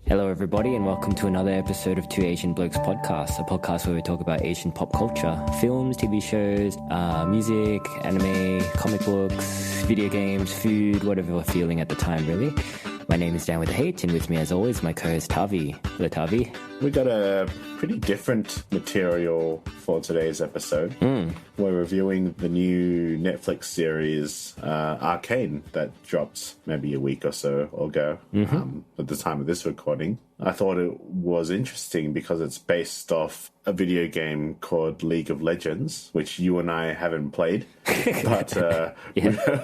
Hello, everybody, and welcome to another episode of Two Asian Blokes Podcast, a podcast where we talk about Asian pop culture, films, TV shows, music, anime, comic books, video games, food, whatever we're feeling at the time, really. My name is Dan with a H, and with me, as always, my co-host Tavi. Hello, Tavi. We got a pretty different material for today's episode. We're reviewing the new Netflix series Arcane that dropped maybe a week or so ago at the time of this recording. I thought it was interesting because it's based off a video game called League of Legends, which you and I haven't played, but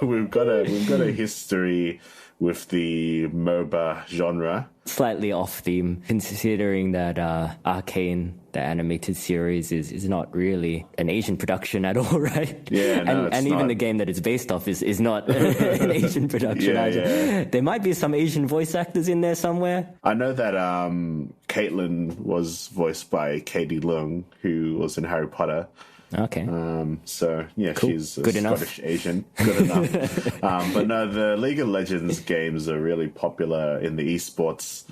we've got a history with the MOBA genre. Slightly off theme, considering that Arcane, the animated series, is not really an Asian production at all, right? Yeah, no, and even the game that it's based off is not an Asian production either. Yeah. There might be some Asian voice actors in there somewhere. I know that Caitlin was voiced by Katie Leung, who was in Harry Potter. Okay. So, yeah, cool. She's a Good Scottish enough. Asian. Good enough. But no, the League of Legends games are really popular in the esports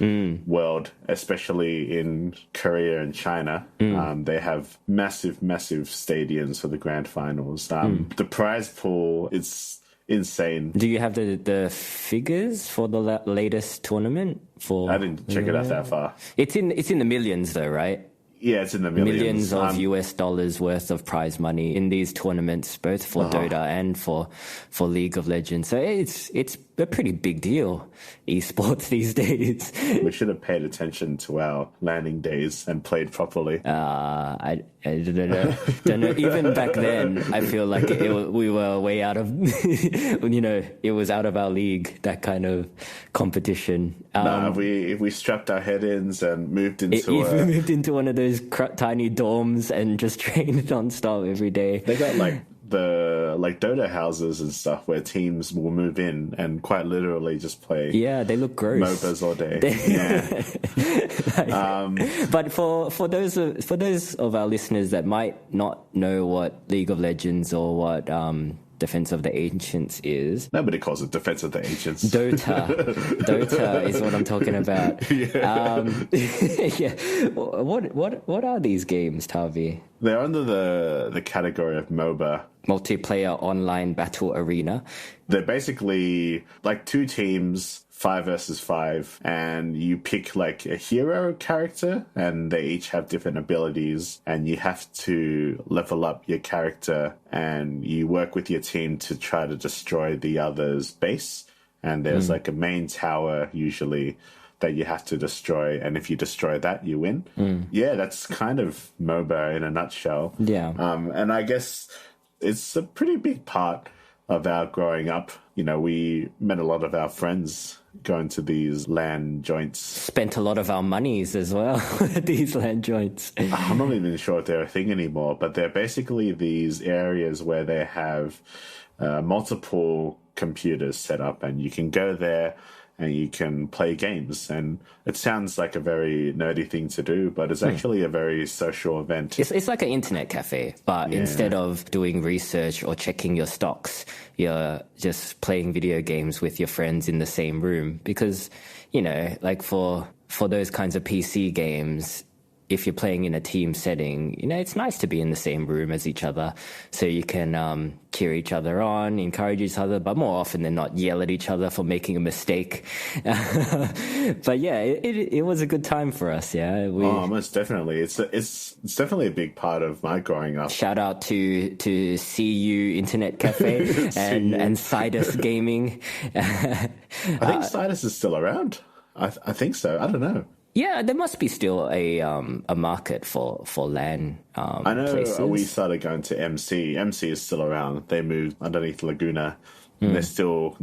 world, especially in Korea and China. They have massive stadiums for the grand finals. The prize pool is insane. Do you have the figures for the latest tournament? I didn't check it out that far. It's in the millions, though, right? Yeah, it's in the millions. Millions of US dollars worth of prize money in these tournaments, both for Dota and for League of Legends. So it's a pretty big deal, esports these days. We should have paid attention to our landing days and played properly. I don't know. Even back then, I feel like we were way out of, it was out of our league, that kind of competition. If we strapped our head-ins and moved into one of those tiny dorms and just trained non-stop every day. They got the Dota houses and stuff where teams will move in and quite literally just play. Yeah, they look gross. MOBAs all day. But for those of our listeners that might not know what League of Legends or what Defense of the Ancients is. Nobody calls it Defense of the Ancients. Dota is what I'm talking about. Yeah. What are these games, Tavi? They're under the category of MOBA. Multiplayer Online Battle Arena. They're basically like two teams, 5 versus 5, and you pick like a hero character, and they each have different abilities, and you have to level up your character, and you work with your team to try to destroy the other's base. And there's like a main tower usually that you have to destroy, and if you destroy that, you win. Yeah, that's kind of MOBA in a nutshell. Yeah. And I guess it's a pretty big part of our growing up. We met a lot of our friends going to these LAN joints. Spent a lot of our monies as well at these LAN joints. I'm not even sure if they're a thing anymore, but they're basically these areas where they have multiple computers set up, and you can go there and you can play games. And it sounds like a very nerdy thing to do, but it's actually a very social event. It's like an internet cafe, but instead of doing research or checking your stocks, you're just playing video games with your friends in the same room. Because, like for those kinds of PC games, if you're playing in a team setting, it's nice to be in the same room as each other, so you can cheer each other on, encourage each other, but more often than not, yell at each other for making a mistake. But yeah, it was a good time for us. Yeah, most definitely. It's definitely a big part of my growing up. Shout out to CU Internet Cafe and Sidus Gaming. I think Sidus is still around. I think so. I don't know. Yeah, there must be still a market for LAN I know places. We started going to MC. MC is still around. They moved underneath Laguna. And they're still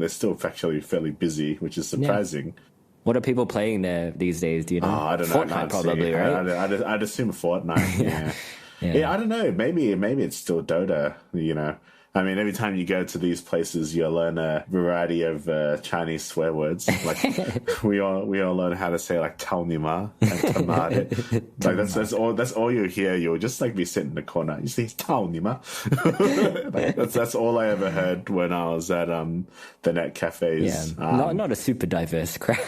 actually fairly busy, which is surprising. Yeah. What are people playing there these days? Do you know? I don't know. Fortnite probably, right? I'd assume Fortnite. Yeah. I don't know. Maybe it's still Dota. I mean, every time you go to these places, you'll learn a variety of Chinese swear words. Like we all learn how to say like "tao ni ma" and "tamade." Like that's all you hear. You'll just like be sitting in the corner. You say "tao ni ma." Like, that's all I ever heard when I was at the net cafes. Yeah, not a super diverse crowd.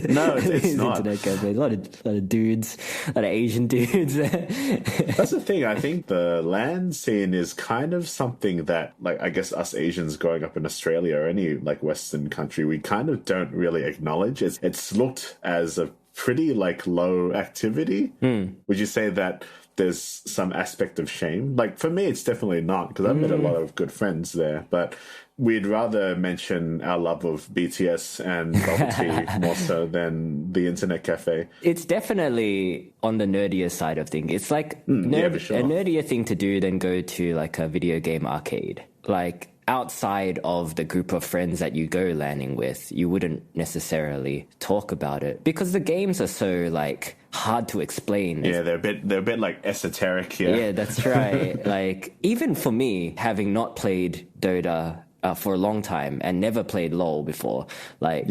No, it's not. Internet cafes. A lot of dudes, a lot of Asian dudes. That's the thing. I think the LAN scene is kind of something that, like, I guess us Asians growing up in Australia or any like Western country, we kind of don't really acknowledge. It's looked as a pretty like low activity. Would you say that there's some aspect of shame? Like for me, it's definitely not, because I've met a lot of good friends there, but we'd rather mention our love of BTS and bubble tea more so than the internet cafe. It's definitely on the nerdier side of things. It's like for sure. a nerdier thing to do than go to like a video game arcade. Like outside of the group of friends that you go LANing with, you wouldn't necessarily talk about it because the games are so like hard to explain. Yeah, they're a bit like esoteric here. Yeah, that's right. Like even for me, having not played Dota for a long time and never played LoL before, like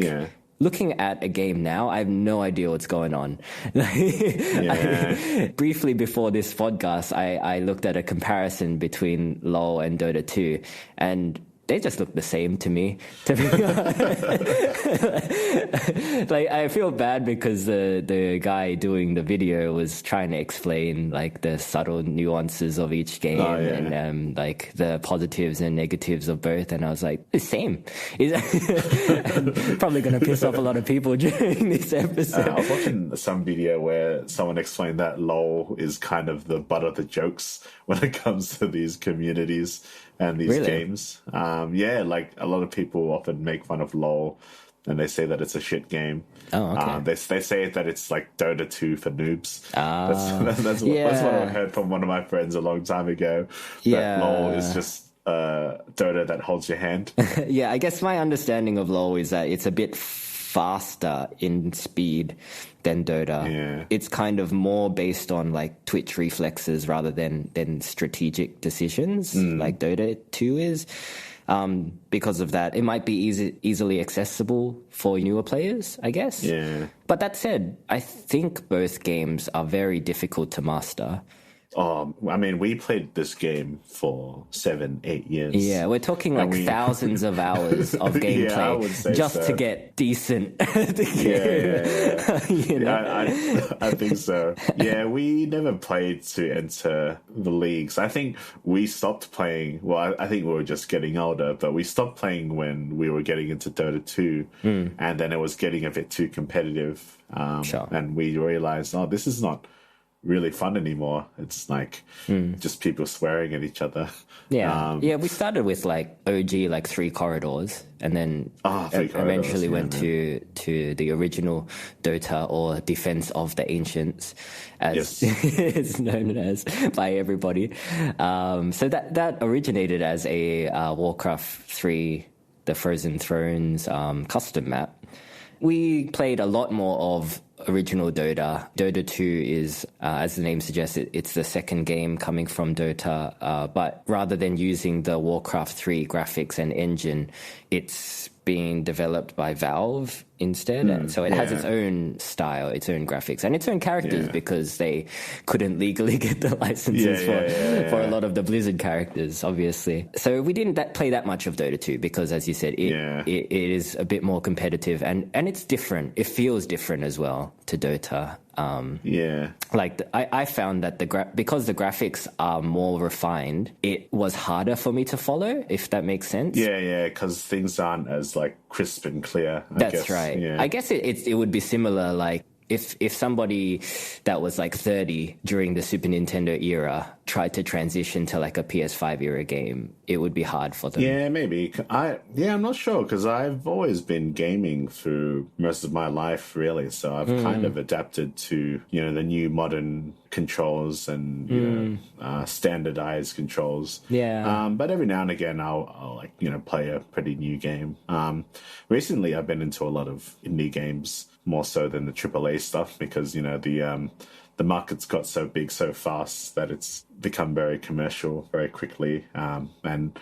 looking at a game now, I have no idea what's going on. Briefly before this podcast, I looked at a comparison between LoL and Dota 2, and they just look the same to me. Like I feel bad because the guy doing the video was trying to explain like the subtle nuances of each game and like the positives and negatives of both, and I was like, the same. Probably going to piss off a lot of people during this episode. I was watching some video where someone explained that LoL is kind of the butt of the jokes when it comes to these communities and these games. Like a lot of people often make fun of LoL and they say that it's a shit game. Oh, okay. They say that it's like Dota 2 for noobs. That's what I heard from one of my friends a long time ago. That LoL is just Dota that holds your hand. Yeah, I guess my understanding of LoL is that it's a bit faster in speed than Dota. Yeah. It's kind of more based on like twitch reflexes rather than strategic decisions like Dota 2 is. Because of that, it might be easily accessible for newer players, I guess. Yeah. But that said, I think both games are very difficult to master. I mean, we played this game for 7-8 years. Yeah, we're talking like thousands of hours of gameplay just to get decent. You know? I think so. Yeah, we never played to enter the leagues. I think we stopped playing. Well, I think we were just getting older, but we stopped playing when we were getting into Dota 2, and then it was getting a bit too competitive. And we realized, this is not really fun anymore. It's like just people swearing at each other. We started with like OG like 3 corridors, and then eventually went to the original Dota, or Defense of the Ancients, as it's known as by everybody. So that originated as a Warcraft 3, the Frozen Thrones custom map. We played a lot more of original Dota. Dota 2 is, as the name suggests, it's the second game coming from Dota, but rather than using the Warcraft 3 graphics and engine, it's being developed by Valve instead. And so it has its own style, its own graphics, and its own characters because they couldn't legally get the licenses for a lot of the Blizzard characters, obviously. So we didn't play that much of Dota 2 because, as you said, it is a bit more competitive, and it's different. It feels different as well to Dota. Like I found that because the graphics are more refined, it was harder for me to follow, if that makes sense. Because things aren't as like crisp and clear. That's right. I guess it would be similar, like if somebody that was like 30 during the Super Nintendo era tried to transition to like a PS5 era game, it would be hard for them. Yeah, maybe. I'm not sure, because I've always been gaming through most of my life, really. So I've kind of adapted to, the new modern controls and, standardized controls. Yeah. But every now and again, I'll play a pretty new game. Recently, I've been into a lot of indie games, more so than the AAA stuff, because, the market's got so big so fast that it's become very commercial very quickly. And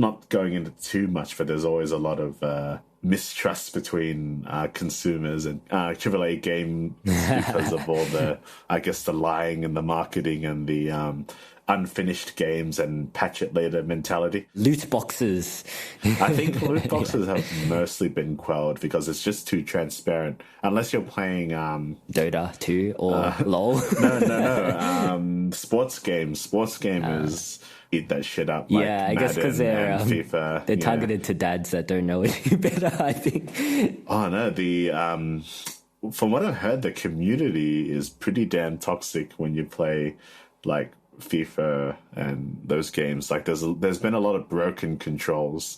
not going into too much, but there's always a lot of mistrust between consumers and AAA games because of all the, I guess, the lying and the marketing and the unfinished games and patch it later mentality. Loot boxes. I think loot boxes have mostly been quelled because it's just too transparent. Unless you're playing Dota 2 or LoL. No. Sports gamers eat that shit up. Like I guess because they're FIFA. They're targeted to dads that don't know any better, I think. Oh no, from what I've heard, the community is pretty damn toxic when you play like FIFA and those games. Like there's been a lot of broken controls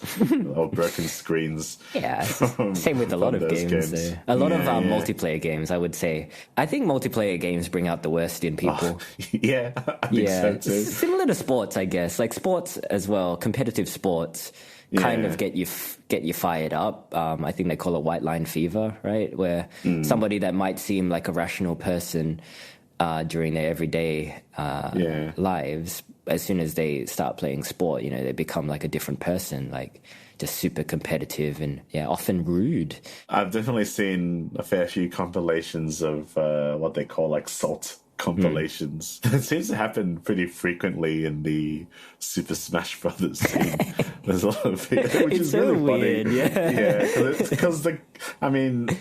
or broken screens. Yeah, same with a lot of games. A lot of multiplayer games, I would say. I think multiplayer games bring out the worst in people. I think so too. Similar to sports, I guess. Like sports as well, competitive sports kind of get you fired up. I think they call it white line fever, right? Where somebody that might seem like a rational person during their everyday lives, as soon as they start playing sport, they become like a different person, like just super competitive and often rude. I've definitely seen a fair few compilations of what they call like salt compilations. It seems to happen pretty frequently in the Super Smash Brothers scene. There's a lot of it, which it's is so really weird, funny. Because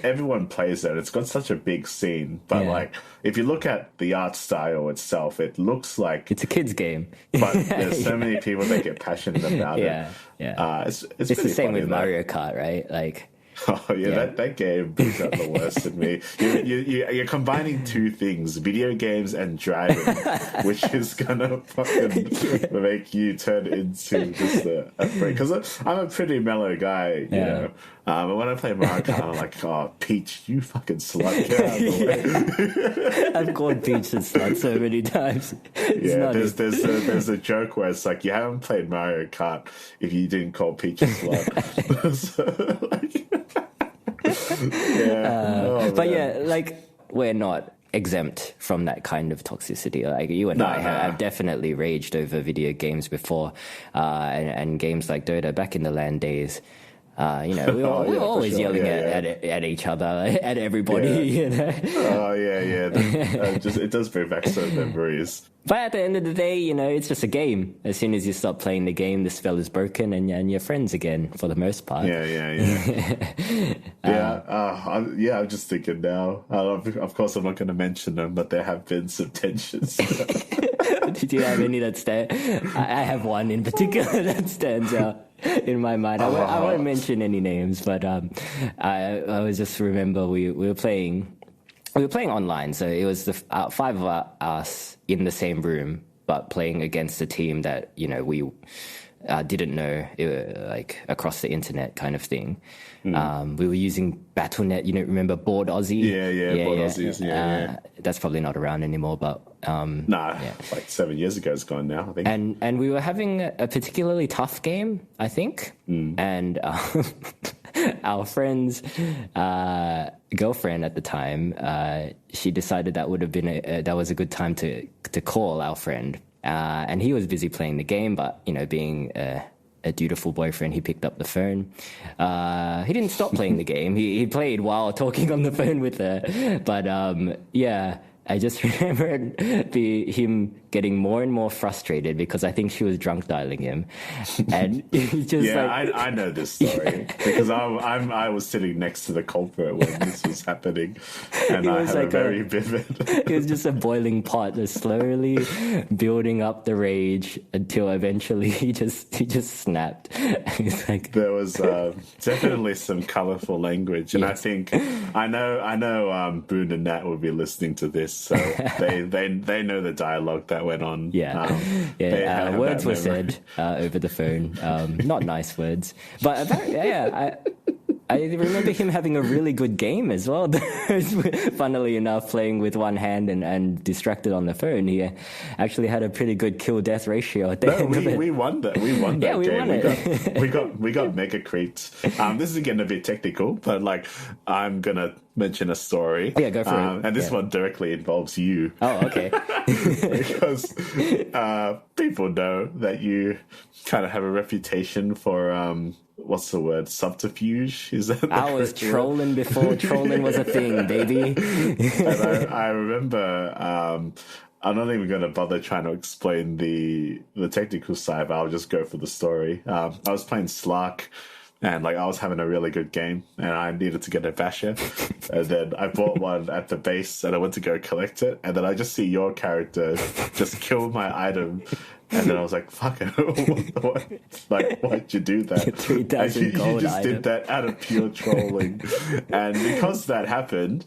everyone plays it. It's got such a big scene, but like if you look at the art style itself, it looks like it's a kid's game. But there's so many people that get passionate about it. It's the same with Mario Kart, right? Like. Oh yeah, that game brings out the worst in me. You're combining two things: video games and driving, which is gonna fucking make you turn into just a freak. Because I'm a pretty mellow guy, you know. But when I play Mario Kart, I'm like, oh, Peach, you fucking slut, get out of the way. I've called Peach a slut so many times. There's a joke where it's like, you haven't played Mario Kart if you didn't call Peach a slut. So, like, we're not exempt from that kind of toxicity. Like you and I have definitely raged over video games before, and games like Dota back in the LAN days. We were always yelling at each other, at everybody. Oh yeah. It does bring back some memories. But at the end of the day, it's just a game. As soon as you stop playing the game, the spell is broken, and you're friends again for the most part. I'm just thinking now. Of course, I'm not going to mention them, but there have been some tensions. Did you have any that stand? I have one in particular that stands out in my mind. I won't mention any names, but I was just remember we were playing online, so it was the 5 of us in the same room, but playing against a team that we didn't know, like across the internet kind of thing. We were using Battle.net, remember Board Aussie? Board Aussies, that's probably not around anymore, but like 7 years ago it's gone now, I think. And we were having a particularly tough game, I think, and our friend's girlfriend at the time, she decided that would have been that was a good time to call our friend, and he was busy playing the game, but being a dutiful boyfriend, he picked up the phone. He didn't stop playing the game. He played while talking on the phone with her, but I just remembered him getting more and more frustrated because I think she was drunk dialing him, and he just I know this story because I was sitting next to the culprit when this was happening, and I have a very vivid. It was just a boiling pot, just slowly building up the rage until eventually he just snapped. There was definitely some colourful language, and I think I know Boone and Nat will be listening to this. So they know the dialogue that went on. Words were said over the phone, not nice words, but I remember him having a really good game as well. Funnily enough, playing with one hand and distracted on the phone, he actually had a pretty good kill-death ratio at the end of it. We won that. We won that game. Won it. We got mega creeps. This is getting a bit technical, but like I'm gonna mention a story. Yeah, go for it. And this one directly involves you. Oh, okay. Because people know that you kind of have a reputation for, what's the word, subterfuge? Is that I was trolling before trolling was a thing, baby. And I remember... I'm not even going to bother trying to explain the technical side, but I'll just go for the story. I was playing Slark, and I was having a really good game, and I needed to get a basher. And then I bought one at the base, and I went to go collect it, and then I just see your character just kill my item. And then I was like, fuck it. Why'd you do that? 3,000 gold You just item. did that out of pure trolling. And because that happened,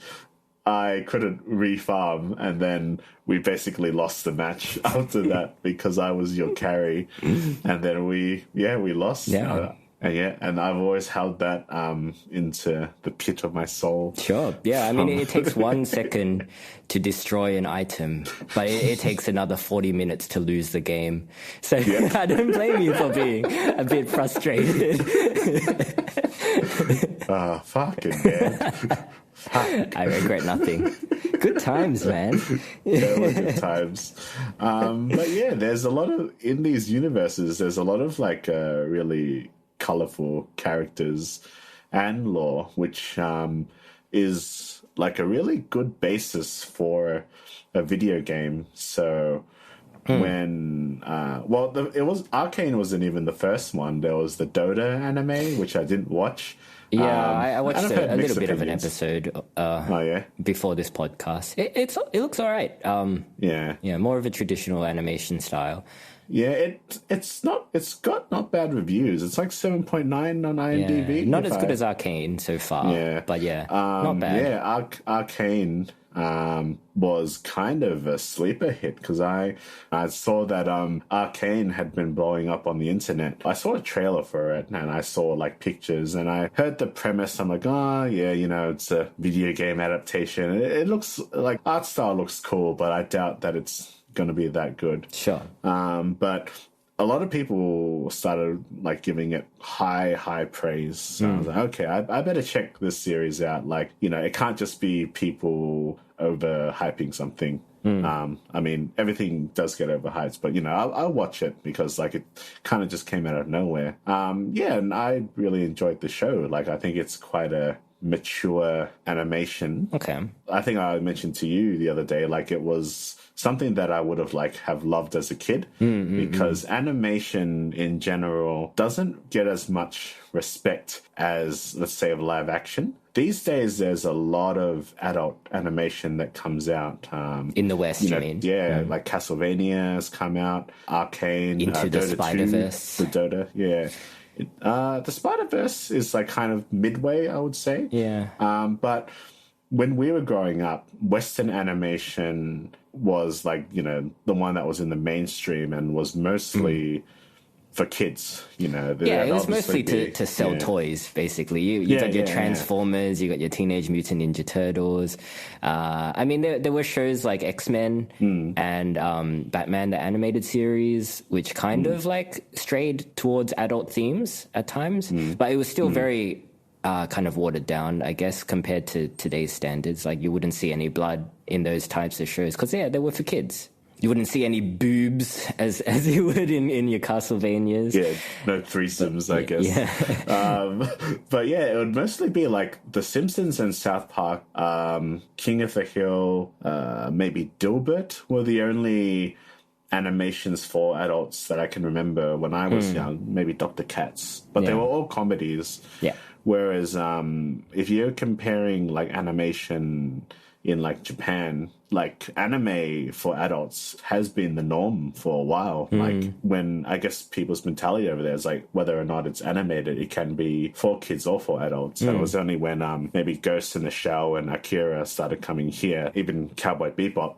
I couldn't refarm, and then we basically lost the match after that because I was your carry, and then we lost. And I've always held that into the pit of my soul. Sure. Yeah, I mean, it takes 1 second to destroy an item, but it takes another 40 minutes to lose the game. So I don't blame you for being a bit frustrated. Fucking man. I regret nothing. Good times, man. They were good times. But yeah, there's a lot of, in these universes, there's a lot of really colorful characters and lore, which is a really good basis for a video game. So when it was Arcane wasn't even the first one. There was the Dota anime, which I didn't watch. Yeah, I watched a little bit opinions. of an episode before this podcast. It looks all right. Yeah, more of a traditional animation style. Yeah, it's got not bad reviews. It's 7.9 on IMDb. Yeah, not as good as Arcane so far. Yeah, but not bad. Yeah, Arcane was kind of a sleeper hit because I saw that Arcane had been blowing up on the internet. I saw a trailer for it and I saw pictures and I heard the premise. I'm like, it's a video game adaptation. It looks art style looks cool, but I doubt that it's going to be that good. Sure. But a lot of people started giving it high praise. So I was like, okay, I better check this series out. It can't just be people overhyping something. I mean, everything does get overhyped, but I'll watch it because it kind of just came out of nowhere. And I really enjoyed the show. I think it's quite a mature animation. Okay. I think I mentioned to you the other day, it was something that I would have loved as a kid because animation in general doesn't get as much respect as, let's say, of live action. These days, there's a lot of adult animation that comes out. In the West, you mean? Yeah, Castlevania has come out, Arcane, Into the Dota Spider-Verse. 2, the Dota, yeah. The Spider-Verse is kind of midway, I would say. Yeah. But when we were growing up, Western animation was the one that was in the mainstream and was mostly for kids, it was mostly to sell toys, basically. You got your Transformers, you got your Teenage Mutant Ninja Turtles. I mean, there were shows like X-Men and Batman, the animated series, which kind of strayed towards adult themes at times, but it was still very kind of watered down, I guess, compared to today's standards. You wouldn't see any blood in those types of shows because, they were for kids. You wouldn't see any boobs as you would in your Castlevanias. Yeah, no threesomes, I guess. Yeah. But yeah, it would mostly be The Simpsons and South Park, King of the Hill, maybe Dilbert were the only animations for adults that I can remember when I was young. Maybe Dr. Katz, but they were all comedies. Yeah. Whereas if you're comparing animation in Japan, anime for adults has been the norm for a while. When I guess people's mentality over there is whether or not it's animated, it can be for kids or for adults. And it was only when maybe Ghost in the Shell and Akira started coming here, even Cowboy Bebop,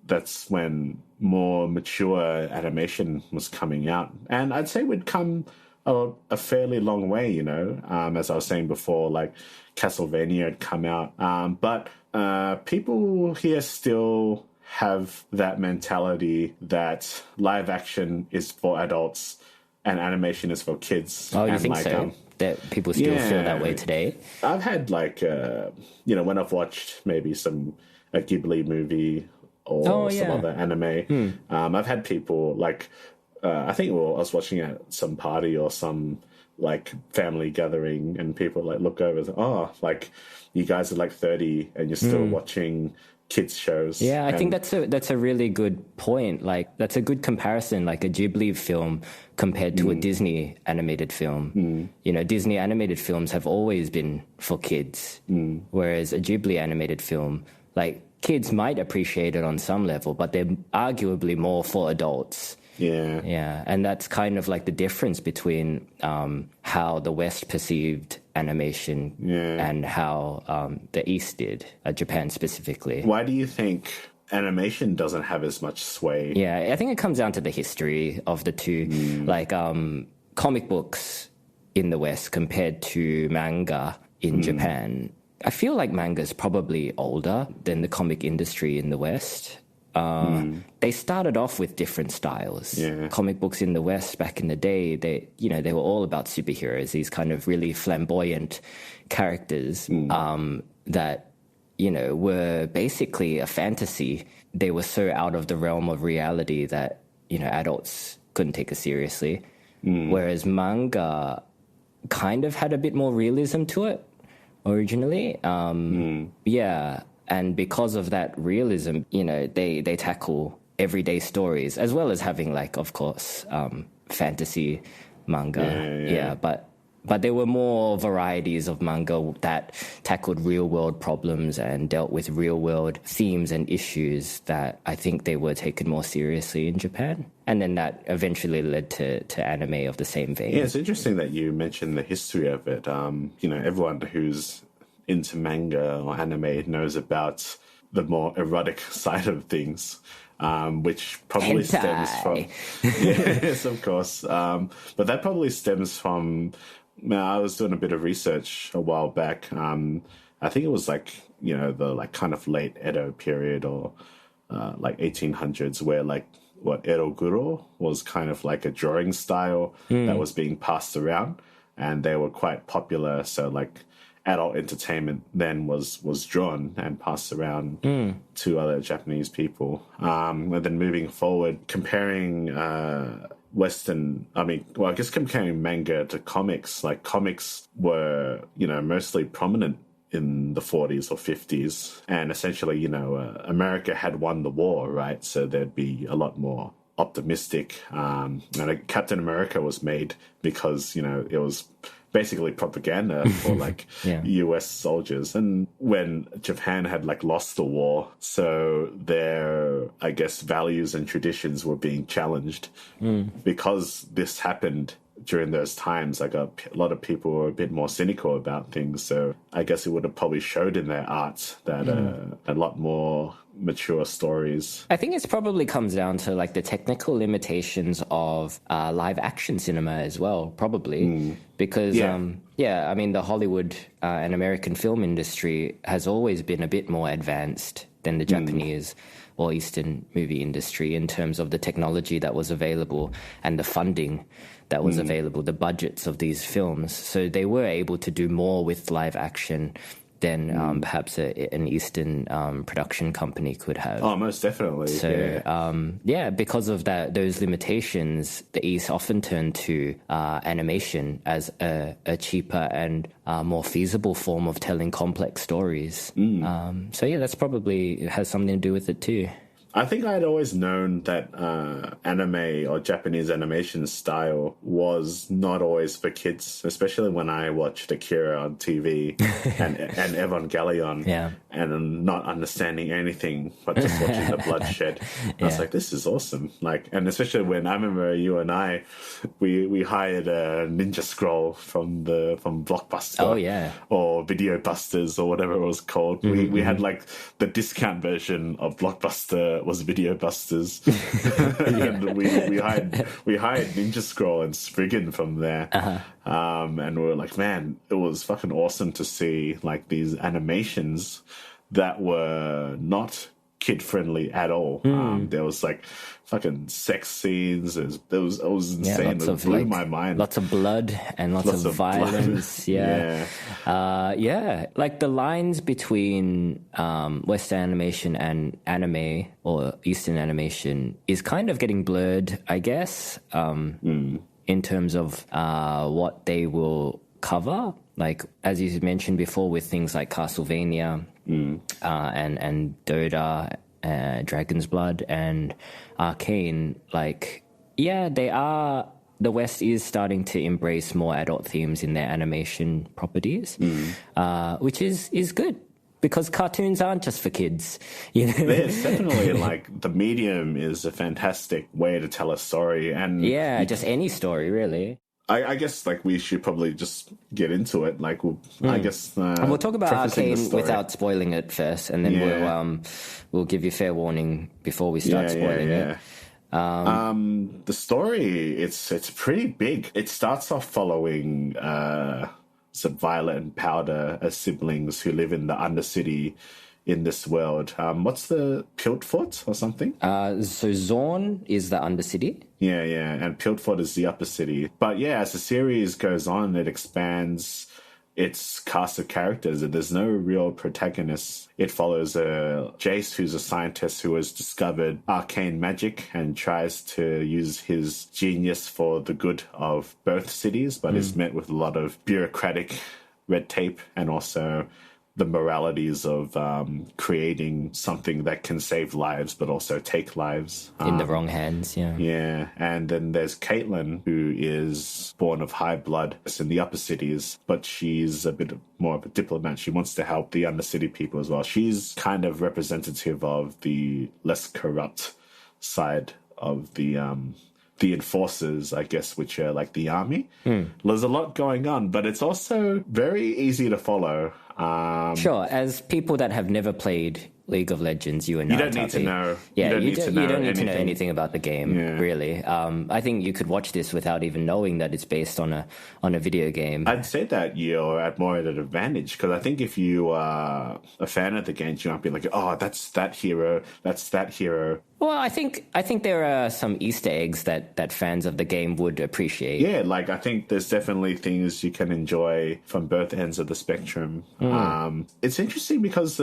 that's when more mature animation was coming out. And I'd say we'd come a fairly long way, as I was saying before, Castlevania had come out. But people here still have that mentality that live action is for adults and animation is for kids. Oh, you and think so? That people still feel that way today? I've had like, when I've watched maybe a Ghibli movie or some other anime, I've had people like, I think I was watching at some party or some like family gathering, and people like look over and say, oh, like you guys are like 30 and you're still watching kids shows. Yeah, I think that's a really good point. Like that's a good comparison, like a Ghibli film compared to a Disney animated film. You know, Disney animated films have always been for kids, whereas a Ghibli animated film, like kids might appreciate it on some level, but they're arguably more for adults. Yeah, and that's kind of like the difference between how the West perceived animation and how the East did, Japan specifically. Why do you think animation doesn't have as much sway? Yeah, I think it comes down to the history of the two. Like comic books in the West compared to manga in Japan. I feel like manga is probably older than the comic industry in the West. They started off with different styles. Comic books in the West back in the day, they were all about superheroes, these kind of really flamboyant characters that, were basically a fantasy. They were so out of the realm of reality that, adults couldn't take it seriously. Whereas manga kind of had a bit more realism to it originally. Yeah. And because of that realism, they tackle everyday stories as well as having, like, of course, fantasy manga. But there were more varieties of manga that tackled real-world problems and dealt with real-world themes and issues that I think they were taken more seriously in Japan. And then that eventually led to anime of the same vein. Yeah, it's interesting that you mentioned the history of it. Everyone who's into manga or anime knows about the more erotic side of things, which probably stems from... Yes, of course. But that probably stems from... I was doing a bit of research a while back. I think it was like, the like kind of late Edo period or like 1800s where like what eroguro was kind of like a drawing style that was being passed around, and they were quite popular. So like adult entertainment then was drawn and passed around to other Japanese people. And then moving forward, comparing I guess comparing manga to comics, like comics were, mostly prominent in the 40s or 50s. And essentially, America had won the war, right? So there'd be a lot more optimistic. And Captain America was made because, it was basically propaganda for like US soldiers. And when Japan had like lost the war, so their, I guess, values and traditions were being challenged. Because this happened during those times, like a lot of people were a bit more cynical about things. So I guess it would have probably showed in their art that a lot more mature stories. I think it probably comes down to like the technical limitations of live action cinema as well, probably. Because, the Hollywood and American film industry has always been a bit more advanced than the Japanese or Eastern movie industry in terms of the technology that was available and the funding that was available, the budgets of these films. So they were able to do more with live action than perhaps an Eastern production company could have. Oh, most definitely. So, because of those limitations, the East often turned to animation as a cheaper and more feasible form of telling complex stories. That's probably has something to do with it too. I think I'd always known that anime or Japanese animation style was not always for kids, especially when I watched Akira on TV and Evangelion and not understanding anything but just watching the bloodshed. I was like, this is awesome. Like, and especially when I remember you and I, we hired a Ninja Scroll from Blockbuster or Video Busters or whatever it was called. We had like the discount version of Blockbuster was Video Busters. And we hired Ninja Scroll and Spriggan from there. And we were like, man, it was fucking awesome to see like these animations that were not kid friendly at all. There was like fucking sex scenes. It was insane. It blew my mind. Lots of blood and lots of violence. Yeah. Like the lines between Western animation and anime or Eastern animation is kind of getting blurred, I guess, in terms of what they will cover. Like, as you mentioned before, with things like Castlevania and Dota, Dragon's Blood, and Arcane, like, yeah, the West is starting to embrace more adult themes in their animation properties, which is good. Because cartoons aren't just for kids, you know. It's definitely like the medium is a fantastic way to tell a story, and just any story, really. I guess like we should probably just get into it. Like I guess we'll talk about Arcane without spoiling it first, and then we'll give you fair warning before we start spoiling it. The story it's pretty big. It starts off following some Violet and Powder as siblings who live in the Undercity in this world. What's the Piltfort or something? So Zorn is the Undercity. Yeah, and Piltfort is the Upper City. But yeah, as the series goes on, it expands its cast of characters, and there's no real protagonists. It follows Jace, who's a scientist who has discovered arcane magic and tries to use his genius for the good of both cities, but is met with a lot of bureaucratic red tape and also the moralities of creating something that can save lives but also take lives. In the wrong hands, Yeah, and then there's Caitlin, who is born of high blood in the upper cities, but she's a bit more of a diplomat. She wants to help the undercity people as well. She's kind of representative of the less corrupt side of the enforcers, I guess, which are like the army. There's a lot going on, but it's also very easy to follow. Sure, as people that have never played League of Legends, you and you don't need to know. Yeah, you don't need to know anything about the game, really. I think you could watch this without even knowing that it's based on a video game. I'd say that you're at more at an advantage, because I think if you are a fan of the game, you might be like, oh, that's that hero, that's that hero. Well, I think there are some Easter eggs that fans of the game would appreciate. Yeah, like I think there's definitely things you can enjoy from both ends of the spectrum. It's interesting because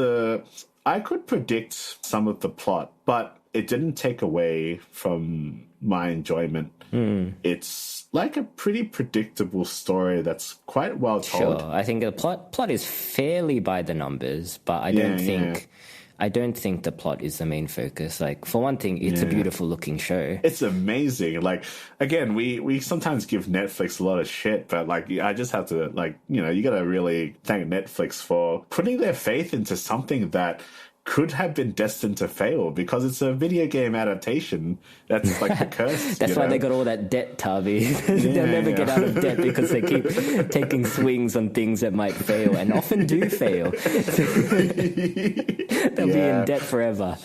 I could predict some of the plot, but it didn't take away from my enjoyment. It's like a pretty predictable story that's quite well told. Sure, I think the plot is fairly by the numbers, but I don't think the plot is the main focus. Like, for one thing, it's a beautiful looking show. It's amazing. Like, again, we sometimes give Netflix a lot of shit, but like, I just have to, like, you know, you got to really thank Netflix for putting their faith into something that could have been destined to fail, because it's a video game adaptation. That's like the curse. That's why they got all that debt, Tavi. They'll never get out of debt because they keep taking swings on things that might fail and often do fail. They'll be in debt forever.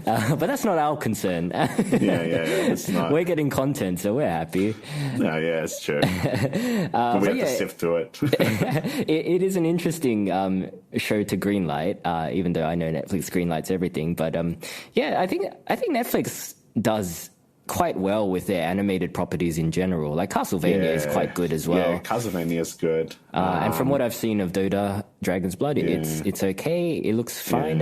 But that's not our concern. It's not. We're getting content, so we're happy. No, yeah, it's true. But we have to sift through it. It is an interesting show to greenlight, even though I know Netflix greenlights everything. But I think Netflix does quite well with their animated properties in general. Like Castlevania is quite good as well. Yeah, Castlevania is good. And from what I've seen of Dota, Dragon's Blood, it's okay. It looks fine.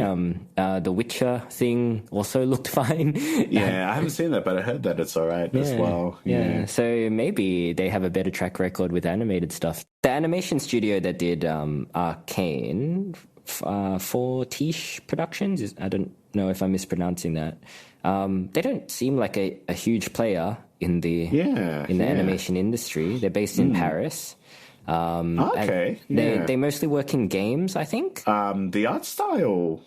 The Witcher thing also looked fine. I haven't seen that, but I heard that it's all right as well. Yeah, so maybe they have a better track record with animated stuff. The animation studio that did Arcane, for Tish Productions, I don't know if I'm mispronouncing that. They don't seem like a huge player in the animation industry. They're based in Paris. They mostly work in games, I think. The art style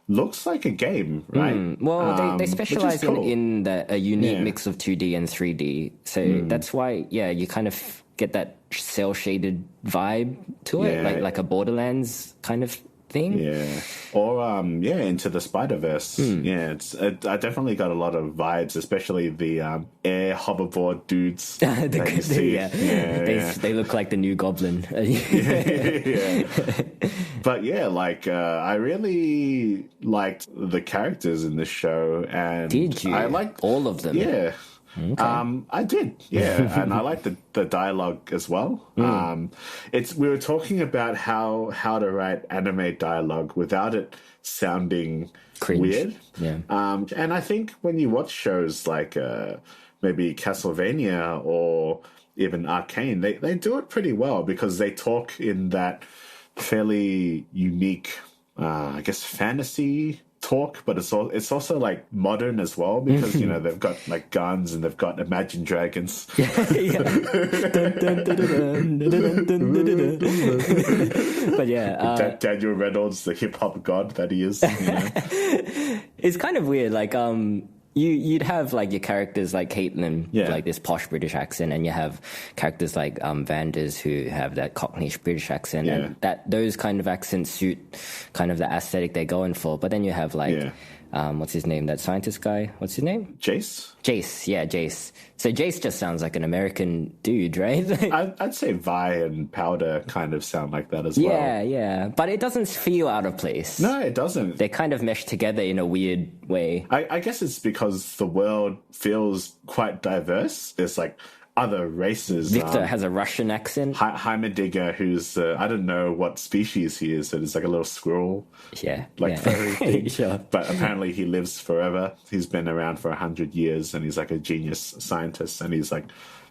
looks like a game, right? Well, they specialize in a unique mix of 2D and 3D. So that's why, you kind of get that cel-shaded vibe to it, like a Borderlands kind of thing. Or Into the Spider-Verse. I definitely got a lot of vibes, especially the air hoverboard dudes. They look like the new Goblin. But yeah, like I really liked the characters in this show, and Did you? I liked all of them? Yeah. Okay. I did, yeah, and I like the dialogue as well. We were talking about how to write anime dialogue without it sounding Cringe. weird. Yeah. And I think when you watch shows like maybe Castlevania or even Arcane, they do it pretty well because they talk in that fairly unique, I guess, fantasy talk, but it's also like modern as well because you know they've got like guns and they've got Imagine Dragons. Yeah. But yeah, Daniel Reynolds, the hip hop god that he is. You know? It's kind of weird. Like you'd have like your characters like Caitlin, Yeah. like this posh British accent, and you have characters like Vanders who have that Cockney British accent, and those kind of accents suit kind of the aesthetic they're going for. But then you have like what's his name? That scientist guy. What's his name? Jace. Yeah, Jace. So Jace just sounds like an American dude, right? I'd say Vi and Powder kind of sound like that as well. Yeah. But it doesn't feel out of place. No, it doesn't. They kind of mesh together in a weird way. I guess it's because the world feels quite diverse. There's like other races. Victor has a Russian accent. Heimerdinger, who's I don't know what species he is, but it's like a little squirrel. Yeah. Furry thing. Sure. But apparently he lives forever. He's been around for 100 years, and he's like a genius scientist, and he's like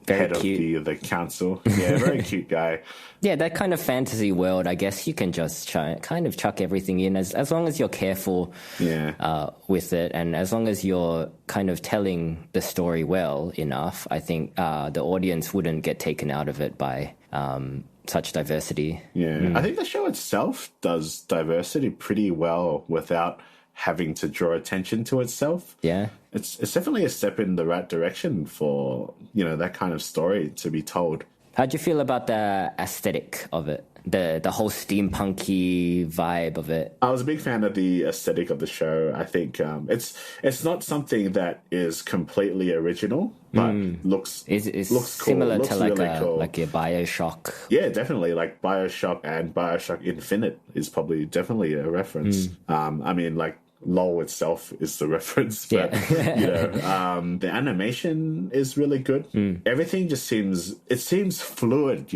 Very head cute. of the council. Yeah, very cute guy. Yeah, that kind of fantasy world, I guess you can just kind of chuck everything in as long as you're careful with it, and as long as you're kind of telling the story well enough, I think the audience wouldn't get taken out of it by such diversity. Yeah, I think the show itself does diversity pretty well without having to draw attention to itself. Yeah. It's definitely a step in the right direction for, that kind of story to be told. How'd you feel about the aesthetic of it? The whole steampunky vibe of it? I was a big fan of the aesthetic of the show. I think it's not something that is completely original, but looks cool. Similar looks to like really cool. like your BioShock. Yeah, definitely. Like BioShock and BioShock Infinite is definitely a reference. I mean, like LoL itself is the reference, but the animation is really good. Everything just seems fluid,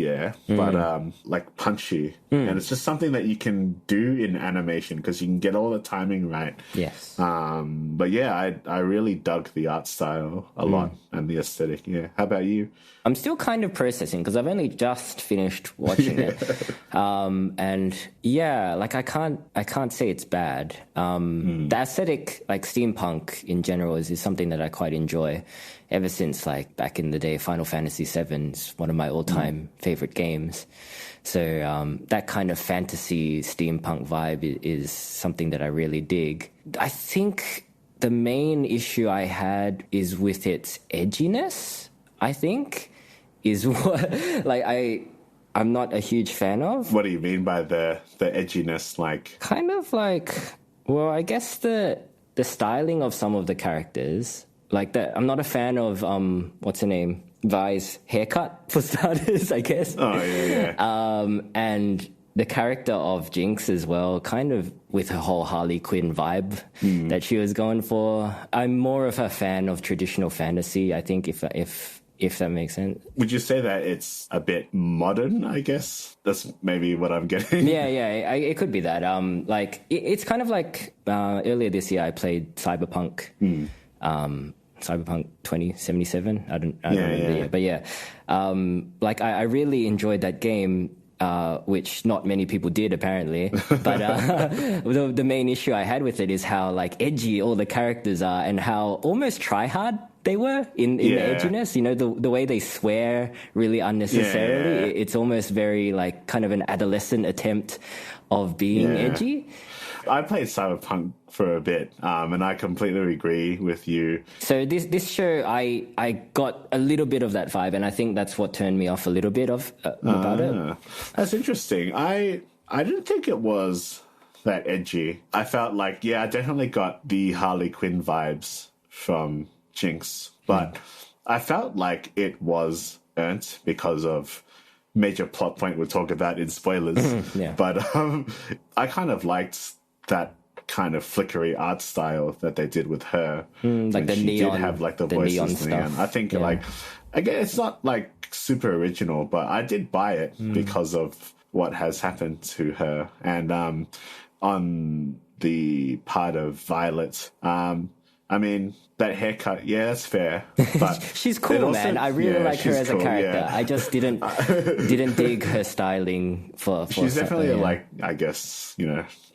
but like punchy, and it's just something that you can do in animation because you can get all the timing right. Yes. But yeah, I really dug the art style a lot and the aesthetic. Yeah. How about you? I'm still kind of processing because I've only just finished watching it, and yeah, like I can't say it's bad. The aesthetic, like steampunk in general, is something that I quite enjoy. Ever since like back in the day, Final Fantasy VII is one of my all-time favorite games. So that kind of fantasy steampunk vibe is something that I really dig. I think the main issue I had is with its edginess. I think is what I'm not a huge fan of. What do you mean by the edginess? Like kind of like, well, I guess the styling of some of the characters, like that. I'm not a fan of what's her name, Vi's haircut for starters, I guess. Oh yeah. And the character of Jinx as well, kind of with her whole Harley Quinn vibe that she was going for. I'm more of a fan of traditional fantasy, I think, if that makes sense. Would you say that it's a bit modern, I guess? That's maybe what I'm getting. Yeah, it could be that. Like, it's kind of like earlier this year I played Cyberpunk. Cyberpunk 2077. I don't remember yet. But yeah, like I really enjoyed that game, which not many people did apparently. But the main issue I had with it is how like edgy all the characters are and how almost try-hard they were in the edginess. The way they swear really unnecessarily. Yeah. It's almost very like kind of an adolescent attempt of being edgy. I played Cyberpunk for a bit, and I completely agree with you. So this show, I got a little bit of that vibe, and I think that's what turned me off a little bit about it. That's interesting. I didn't think it was that edgy. I felt like, I definitely got the Harley Quinn vibes from Jinx, but I felt like it was earned because of major plot point we'll talk about in spoilers. Yeah. But I kind of liked that kind of flickery art style that they did with her. Like the she neon, did have like the neon voices stuff. I think like, again, it's not like super original, but I did buy it because of what has happened to her. And on the part of Violet, I mean, that haircut, yeah, that's fair. But she's cool, also, man. I really like her as a character. Yeah. I just didn't dig her styling for she's definitely like, I guess,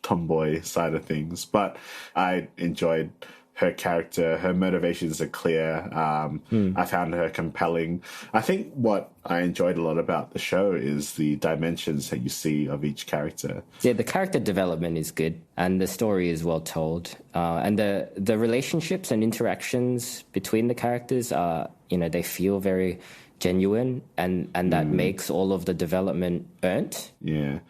tomboy side of things. But I enjoyed her character. Her motivations are clear. I found her compelling. I think what I enjoyed a lot about the show is the dimensions that you see of each character. Yeah, the character development is good, and the story is well told. And the relationships and interactions between the characters are, they feel very genuine, and that makes all of the development earned. Yeah.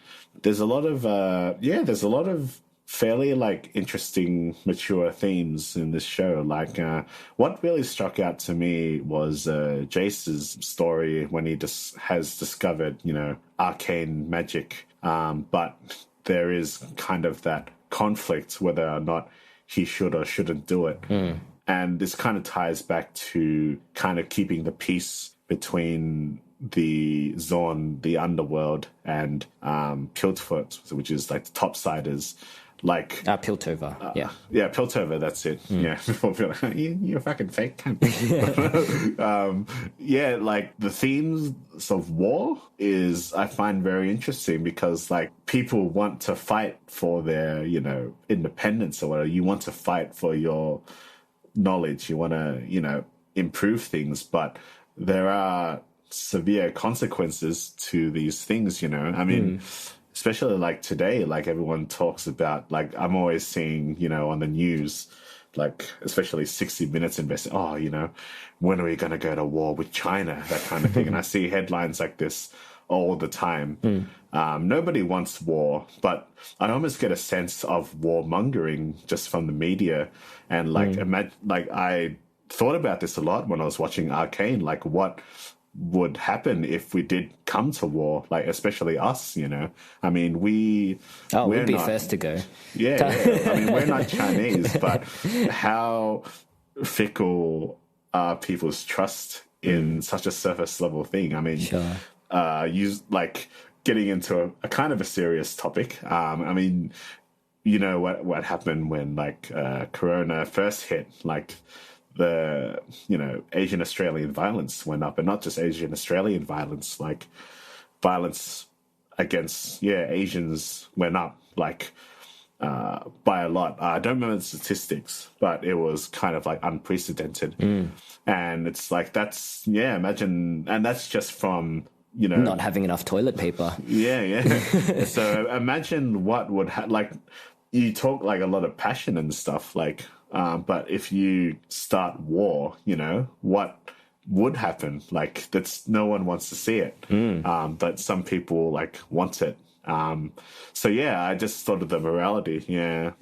There's a lot of fairly like interesting, mature themes in this show. Like what really struck out to me was Jace's story when he has discovered, arcane magic. But there is kind of that conflict whether or not he should or shouldn't do it. And this kind of ties back to kind of keeping the peace between the Zorn, the underworld, and Piltfoot, which is like the topsiders. Like Piltover, Piltover, that's it. Yeah, you're fucking fake cunt. Like the themes of war is I find very interesting because like people want to fight for their independence or whatever. You want to fight for your knowledge. You want to improve things, but there are severe consequences to these things. I mean. Especially like today, like everyone talks about, like I'm always seeing, on the news, like especially 60 Minutes investing, when are we going to go to war with China, that kind of thing. And I see headlines like this all the time. Nobody wants war, but I almost get a sense of warmongering just from the media. And like, I thought about this a lot when I was watching Arcane, like what would happen if we did come to war, like especially us, I mean, we'd be first to go. Yeah. I mean, we're not Chinese, but how fickle are people's trust in such a surface level thing? I mean, like getting into a kind of a serious topic. I mean, what happened when like Corona first hit, like the Asian Australian violence went up, and not just Asian Australian violence, like violence against Asians went up like by a lot. I don't remember the statistics, but it was kind of like unprecedented. And it's like imagine, and that's just from not having enough toilet paper. So imagine what would like you talk like a lot of passion and stuff, like but if you start war, what would happen? Like that's no one wants to see it, but some people like want it. So I just thought of the morality.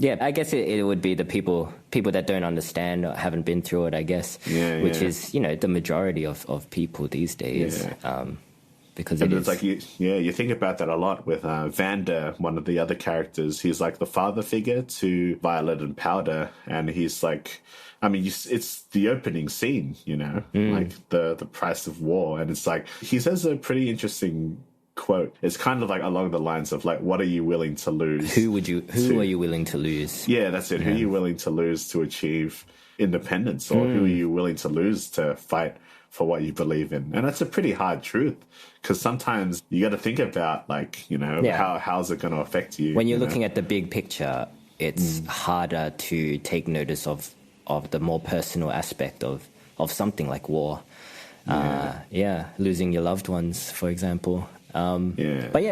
I guess it would be the people that don't understand or haven't been through it, I guess, which is the majority of people these days. Because it's like you think about that a lot with Vander, one of the other characters. He's like the father figure to Violet and Powder, and he's like, I mean, it's the opening scene, like the price of war, and it's like he says a pretty interesting quote. It's kind of like along the lines of like, what are you willing to lose? Who are you willing to lose? Yeah, that's it. Who are you willing to lose to achieve independence, or who are you willing to lose to fight for what you believe in? And that's a pretty hard truth, because sometimes you got to think about like, how's it going to affect you? When you're looking at the big picture, it's harder to take notice of the more personal aspect of something like war. Losing your loved ones, for example. But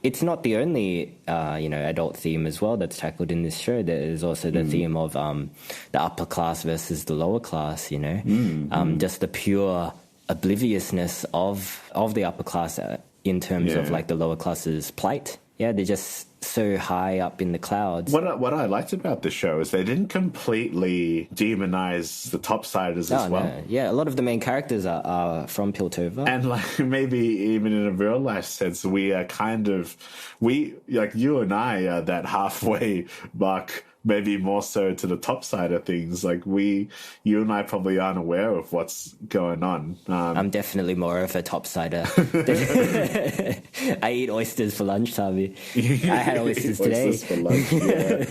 it's not the only adult theme as well that's tackled in this show. There is also the theme of the upper class versus the lower class. Just the pure obliviousness of the upper class in terms of like the lower class's plight. They just so high up in the clouds. What I liked about the show is they didn't completely demonize the topsiders as well. No. Yeah, a lot of the main characters are from Piltover. And like maybe even in a real life sense, we are like you and I are that halfway mark, maybe more so to the top side of things. Like you and I probably aren't aware of what's going on. I'm definitely more of a topsider. I eat oysters for lunch, Tavi. I had oysters today. Oysters for lunch, yeah.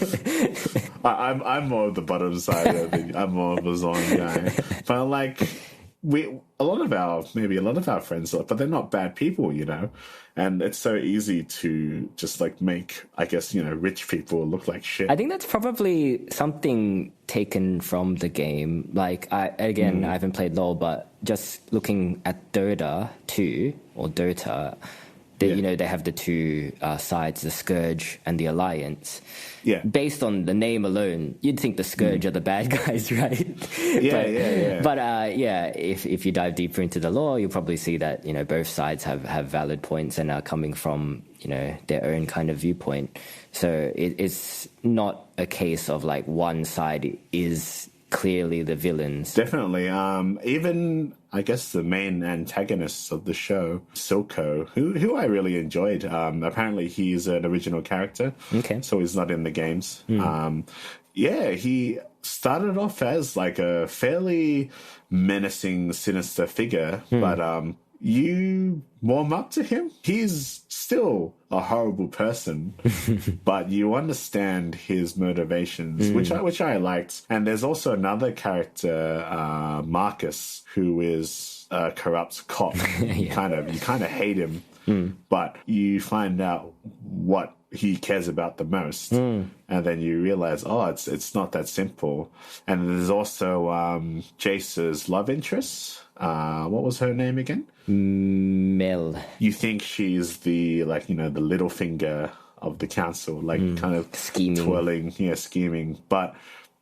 I'm more of the bottom side. I'm more of a zone guy. But like a lot of our friends, but they're not bad people, you know. And it's so easy to just like make, I guess, you know, rich people look like shit. I think that's probably something taken from the game. Like, I haven't played LoL, but just looking at Dota 2 or Dota, you know, they have the two sides, the Scourge and the Alliance. Yeah. Based on the name alone, you'd think the Scourge are the bad guys, right? Yeah. But if you dive deeper into the lore, you'll probably see that, you know, both sides have valid points and are coming from, you know, their own kind of viewpoint. So it's not a case of like one side is clearly the villains. Definitely. Even I guess the main antagonists of the show, Silco, who I really enjoyed. Apparently he's an original character. Okay. So he's not in the games. He started off as like a fairly menacing, sinister figure, but you warm up to him. He's still a horrible person, but you understand his motivations, which I liked. And there's also another character, Marcus, who is a corrupt cop. You kind of hate him, but you find out what he cares about the most, and then you realize, it's not that simple. And there's also Jace's love interest. What was her name again? Mel. You think she's the little finger of the council, like kind of scheming, scheming, but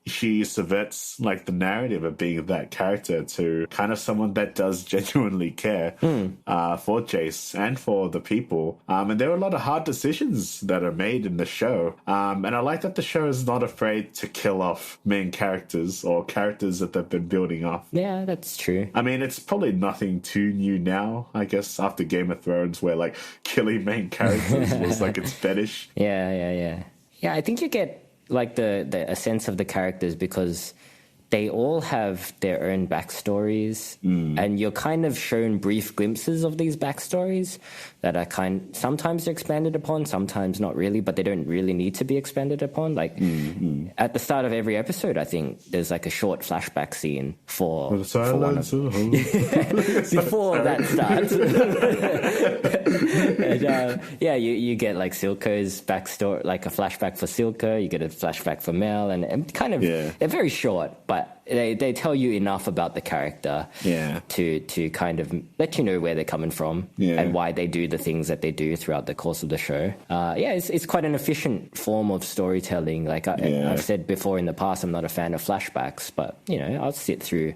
she subverts like the narrative of being that character to kind of someone that does genuinely care for Jace and for the people. And there are a lot of hard decisions that are made in the show. And I like that the show is not afraid to kill off main characters or characters that they've been building up. Yeah, that's true. I mean, it's probably nothing too new now, I guess, after Game of Thrones, where like killing main characters was like its fetish. Yeah, I think you get like a sense of the characters because they all have their own backstories, and you're kind of shown brief glimpses of these backstories that are sometimes expanded upon, sometimes not really, but they don't really need to be expanded upon. Like at the start of every episode, I think there's like a short flashback scene for one of before that starts. And, you get like Silco's backstory, like a flashback for Silco. You get a flashback for Mel, and kind of they're very short, but they tell you enough about the character to kind of let you know where they're coming from and why they do the things that they do throughout the course of the show. It's quite an efficient form of storytelling. Like I've said before in the past, I'm not a fan of flashbacks, but you know, I'll sit through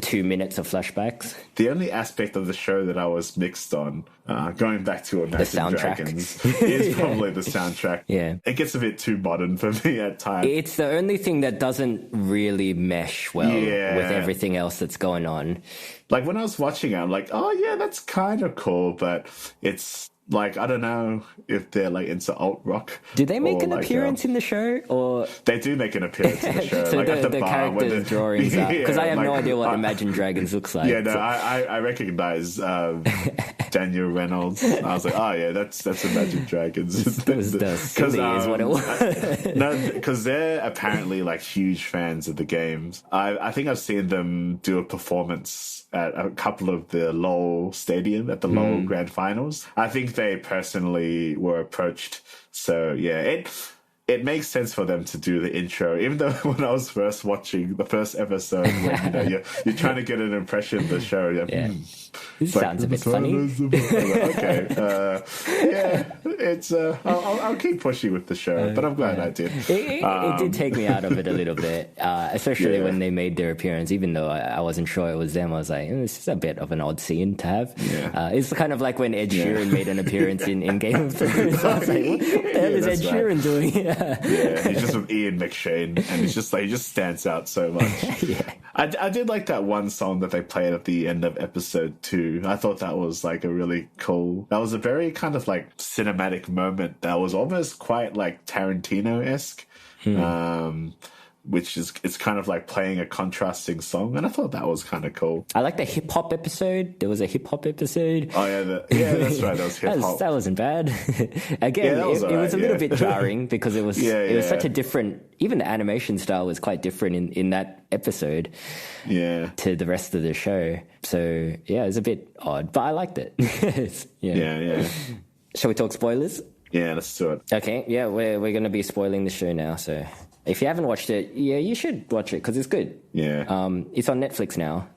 2 minutes of flashbacks. The only aspect of the show that I was mixed on, going back to Imagine Dragons, is probably the soundtrack. Yeah. It gets a bit too modern for me at times. It's the only thing that doesn't really mesh well with everything else that's going on. Like when I was watching it, I'm like, oh yeah, that's kind of cool, but it's like, I don't know if they're like into alt rock. Do they make an appearance in the show, or they do make an appearance in the show? So like the characters' drawings up, because I have no idea what Imagine Dragons looks like. Yeah, no, I recognize Daniel Reynolds. I was like, oh yeah, that's Imagine Dragons. It was silly is what it was. No, because they're apparently like huge fans of the games. I think I've seen them do a performance at a couple of the LoL stadium at the LoL Grand Finals. I think they personally were approached. So yeah, it makes sense for them to do the intro, even though when I was first watching the first episode, when, you're trying to get an impression of the show. This sounds a bit funny. Okay, it's. I'll keep pushing with the show, but I'm glad I did. It did take me out of it a little bit, especially when they made their appearance. Even though I wasn't sure it was them, I was like, this is a bit of an odd scene to have. It's kind of like when Ed Sheeran made an appearance in Game of Thrones. I was like, what the hell is Ed Sheeran doing? He's just with Ian McShane, and it's just like he just stands out so much. I did like that one song that they played at the end of episode 2. I thought that was like a really cool. That was a very kind of like cinematic moment. That was almost quite like Tarantino-esque. Which is, it's kind of like playing a contrasting song, and I thought that was kind of cool. I like the hip hop episode. There was a hip hop episode. Oh yeah, that's right. That was hip hop. That wasn't bad. Again, it was a little bit jarring because it was such a different. Even the animation style was quite different in that episode. To the rest of the show. So yeah, it was a bit odd, but I liked it. Shall we talk spoilers? Yeah, let's do it. Okay, yeah, we're going to be spoiling the show now, so if you haven't watched it, you should watch it because it's good. Yeah. It's on Netflix now.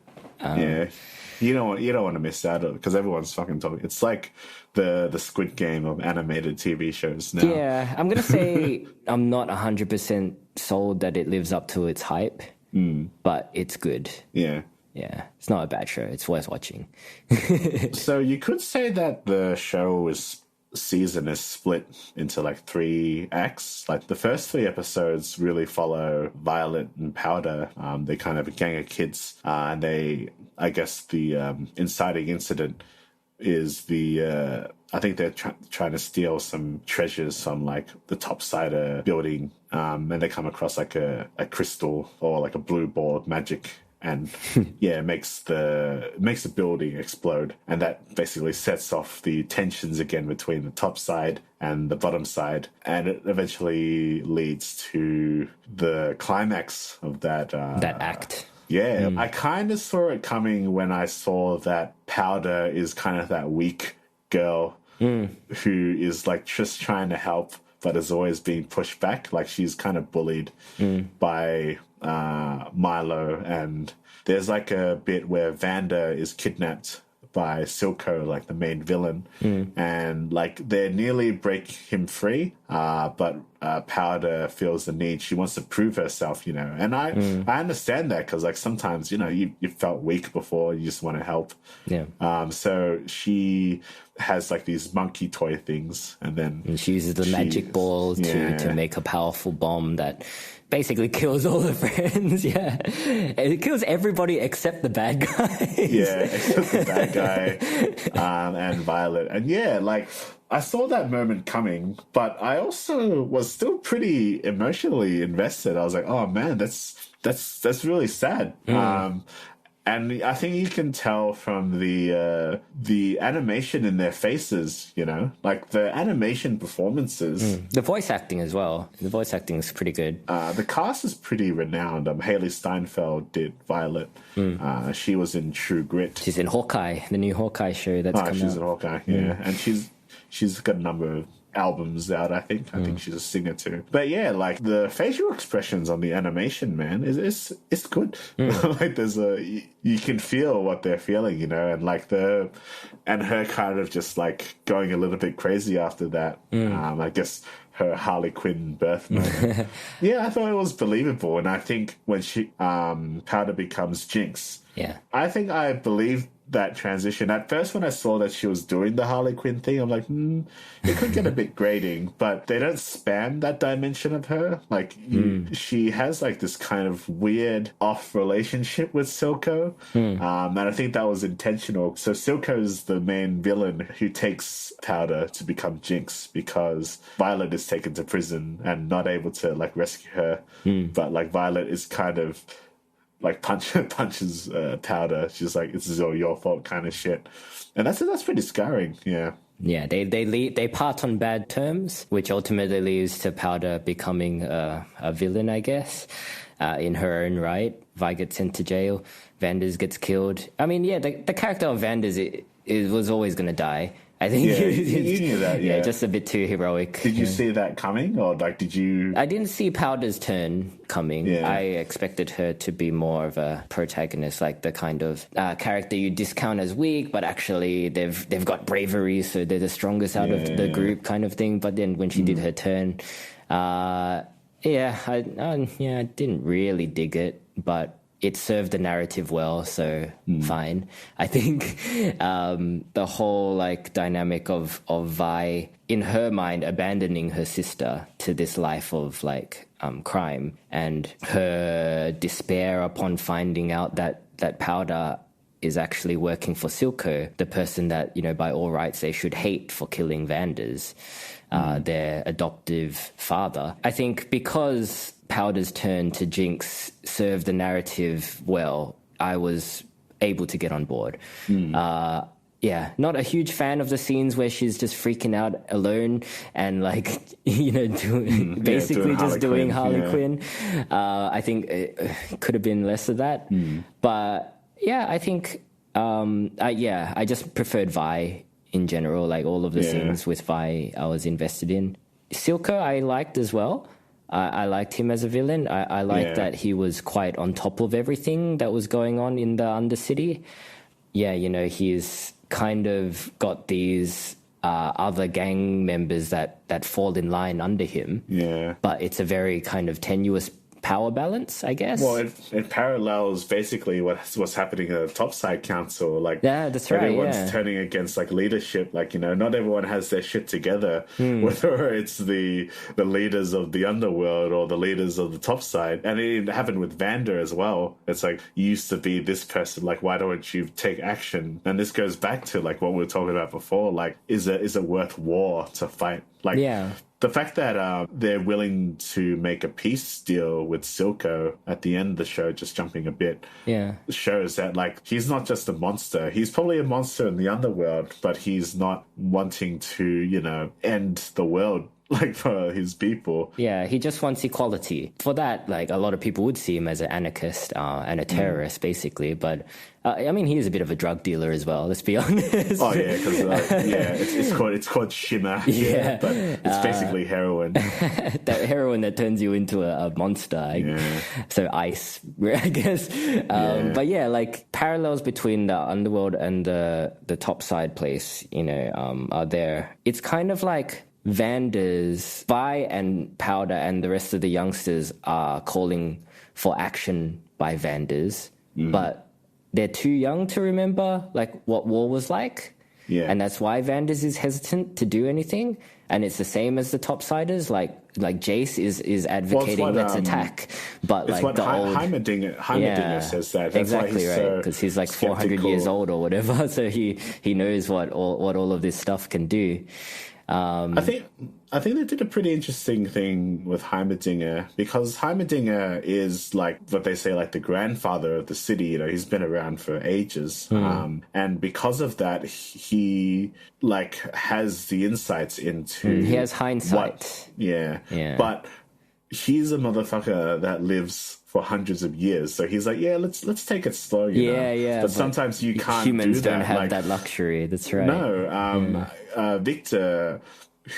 You don't want to miss out on it because everyone's fucking talking. It's like the Squid Game of animated TV shows now. Yeah, I'm going to say I'm not 100% sold that it lives up to its hype, but it's good. Yeah. Yeah, it's not a bad show. It's worth watching. So you could say that the season is split into like 3 acts. Like the first 3 episodes really follow Violet and Powder. They kind of a gang of kids, and I guess the inciting incident is I think they're trying to steal some treasures from like the topsider building, and they come across like a crystal or like a blue ball of magic. And it makes the building explode, and that basically sets off the tensions again between the top side and the bottom side, and it eventually leads to the climax of that act. I kind of saw it coming when I saw that Powder is kind of that weak girl who is like just trying to help, but is always being pushed back. Like she's kind of bullied by Milo, and there's like a bit where Vanda is kidnapped by Silco, like the main villain, and like they nearly break him free, but Powder feels the need. She wants to prove herself, and I understand that because like sometimes you felt weak before, you just want to help. So she has like these monkey toy things, and she uses the magic ball to make a powerful bomb that basically kills all her friends. It kills everybody except the bad guy. Except the bad guy and Violet. And like I saw that moment coming, but I also was still pretty emotionally invested. I was like, oh man, that's really sad. And I think you can tell from the animation in their faces, like the animation performances. The voice acting as well. The voice acting is pretty good. The cast is pretty renowned. Haley Steinfeld did Violet. She was in True Grit. She's in Hawkeye, the new Hawkeye show that's coming out. She's in Hawkeye, and she's got a number of albums out, I think. I think she's a singer too. But like the facial expressions on the animation, man, it's good. Like there's you can feel what they're feeling, and like and her kind of just like going a little bit crazy after that. I guess her Harley Quinn birth moment. I thought it was believable, and I think when she Powder becomes Jinx, I think I believed that transition. At first, when I saw that she was doing the Harley Quinn thing, I'm like, it could get a bit grating, but they don't spam that dimension of her. Like, she has like this kind of weird off relationship with Silco, and I think that was intentional. So Silco's the main villain who takes Powder to become Jinx because Violet is taken to prison and not able to like rescue her, but like Violet is kind of like punches Powder. She's like, "This is all your fault," kind of shit, and that's pretty scarring. They part on bad terms, which ultimately leads to Powder becoming a villain, I guess, in her own right. Vi gets sent to jail. Vanders gets killed. I mean, the character of Vanders it was always going to die. I think you knew that, yeah. just a bit too heroic. Did you see that coming, or like did you? I didn't see Powder's turn coming. Yeah. I expected her to be more of a protagonist, like the kind of character you discount as weak, but actually they've got bravery, so they're the strongest out of the group, kind of thing. But then when she did her turn, I didn't really dig it, but it served the narrative well, so fine. I think the whole like dynamic of Vi, in her mind, abandoning her sister to this life of like crime, and her despair upon finding out that Powder is actually working for Silco, the person that, you know, by all rights they should hate for killing Vanders, their adoptive father. I think because Powder's turn to Jinx served the narrative well, I was able to get on board. Not a huge fan of the scenes where she's just freaking out alone and like, you know, doing Harley Quinn. I think it could have been less of that. But yeah, I think, I just preferred Vi in general. Like all of the scenes with Vi I was invested in. Silco I liked as well. I liked him as a villain. I liked that he was quite on top of everything that was going on in the Undercity. Yeah, you know, he's kind of got these other gang members that fall in line under him. Yeah. But it's a very kind of tenuous power balance, I guess. Well, it parallels basically what's happening at the Topside Council. Like, yeah, that's right. Everyone's turning against like leadership. Like, you know, not everyone has their shit together. Whether it's the leaders of the underworld or the leaders of the Topside, and it happened with Vander as well. It's like, you used to be this person. Like, why don't you take action? And this goes back to like what we were talking about before. Like, is it worth war to fight? Like, the fact that they're willing to make a peace deal with Silco at the end of the show, just jumping a bit, shows that like he's not just a monster. He's probably a monster in the underworld, but he's not wanting to, you know, end the world like for his people. Yeah, he just wants equality. For that, like a lot of people would see him as an anarchist and a terrorist, basically. But I mean, he is a bit of a drug dealer as well. Let's be honest. Oh yeah, because it's called shimmer. Yeah, but it's basically heroin. That heroin that turns you into a monster. So ice, I guess. But yeah, like parallels between the underworld and the Topside place, you know, are there. It's kind of like Vander's, Vi and Powder and the rest of the youngsters are calling for action by Vanders, but they're too young to remember like what war was like. Yeah. And that's why Vanders is hesitant to do anything. And it's the same as the Topsiders. Like Jace is advocating let's attack. But it's like what the old Heimerdinger says that. That's exactly why he's right, because he's like 400 years old or whatever. So he knows what all of this stuff can do. I think they did a pretty interesting thing with Heimerdinger, because Heimerdinger is like what they say, like the grandfather of the city. You know, he's been around for ages, and because of that, he like has the insights into. He has hindsight. But he's a motherfucker that lives for hundreds of years, so he's like, let's take it slow, you know? But sometimes you can't. Humans do that. don't have like, that luxury. That's right. No, Victor,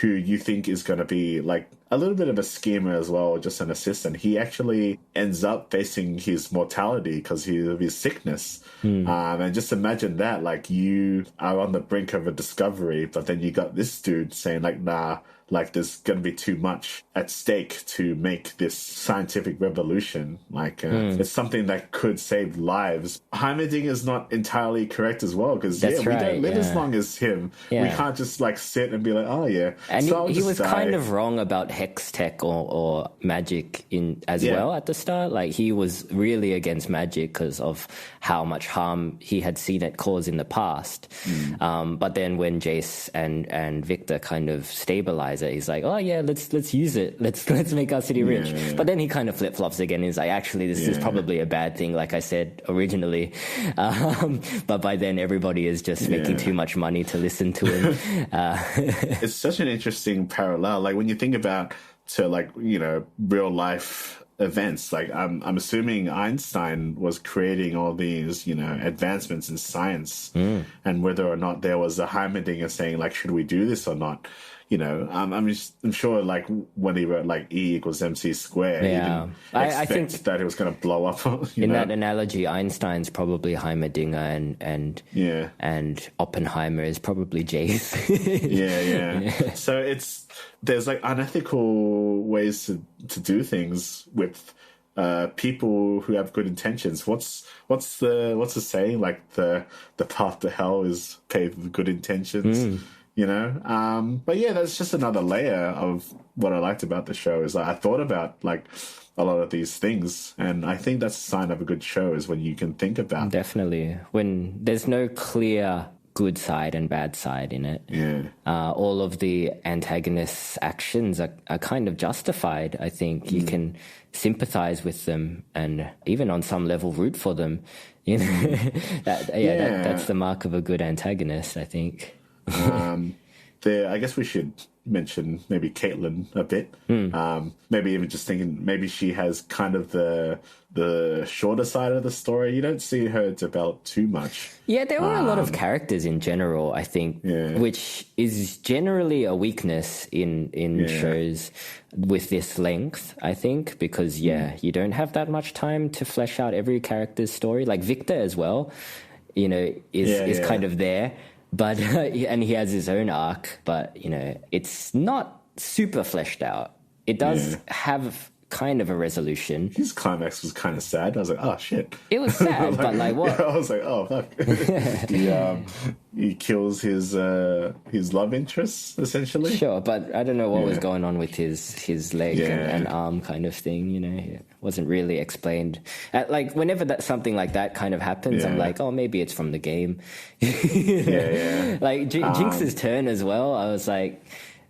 who you think is going to be like a little bit of a schemer as well, just an assistant, he actually ends up facing his mortality because of his sickness. And just imagine that, like you are on the brink of a discovery, but then you got this dude saying like, nah, like there's going to be too much at stake to make this scientific revolution. Like it's something that could save lives. Heimerdinger is not entirely correct as well, because we don't live as long as him. We can't just like sit and be like, oh yeah. And so he was kind of wrong about hex tech or magic as well at the start. Like he was really against magic because of how much harm he had seen it cause in the past. But then when Jace and Victor kind of stabilize it, he's like, oh yeah, let's use it. Let's make our city rich. But then he kind of flip-flops again. He's like, actually, this is probably a bad thing, like I said originally. But by then, everybody is just making too much money to listen to him. It's such an interesting parallel. Like when you think about to like, you know, real life events. Like I'm assuming Einstein was creating all these, advancements in science, and whether or not there was a Heimerdinger saying like, should we do this or not? I'm sure like when he wrote like E equals MC squared, he didn't I think that it was going to blow up. That analogy, Einstein's probably Heimerdinger and Oppenheimer is probably Jace. yeah. So there's like unethical ways to do things with people who have good intentions. What's the saying? Like the path to hell is paved with good intentions. But yeah, that's just another layer of what I liked about the show is I thought about like a lot of these things, and I think that's a sign of a good show is when you can think about definitely when there's no clear good side and bad side in it. All of the antagonists' actions are kind of justified. I think you can sympathize with them and even on some level root for them. That's the mark of a good antagonist, I think. I guess we should mention maybe Caitlyn a bit. Maybe even just thinking maybe she has kind of the shorter side of the story. You don't see her develop too much. Yeah, there were a lot of characters in general, I think, which is generally a weakness in shows with this length, I think, because, you don't have that much time to flesh out every character's story. Like Victor as well, is kind of there. But and he has his own arc, but it's not super fleshed out. It does have kind of a resolution. His climax was kind of sad. I was like, oh shit. It was sad, but like what? I was like, oh fuck. He kills his love interest essentially. Sure, but I don't know what was going on with his leg and arm kind of thing. It wasn't really explained. Like whenever something like that kind of happens, I'm like, oh, maybe it's from the game. Like Jinx's turn as well. I was like,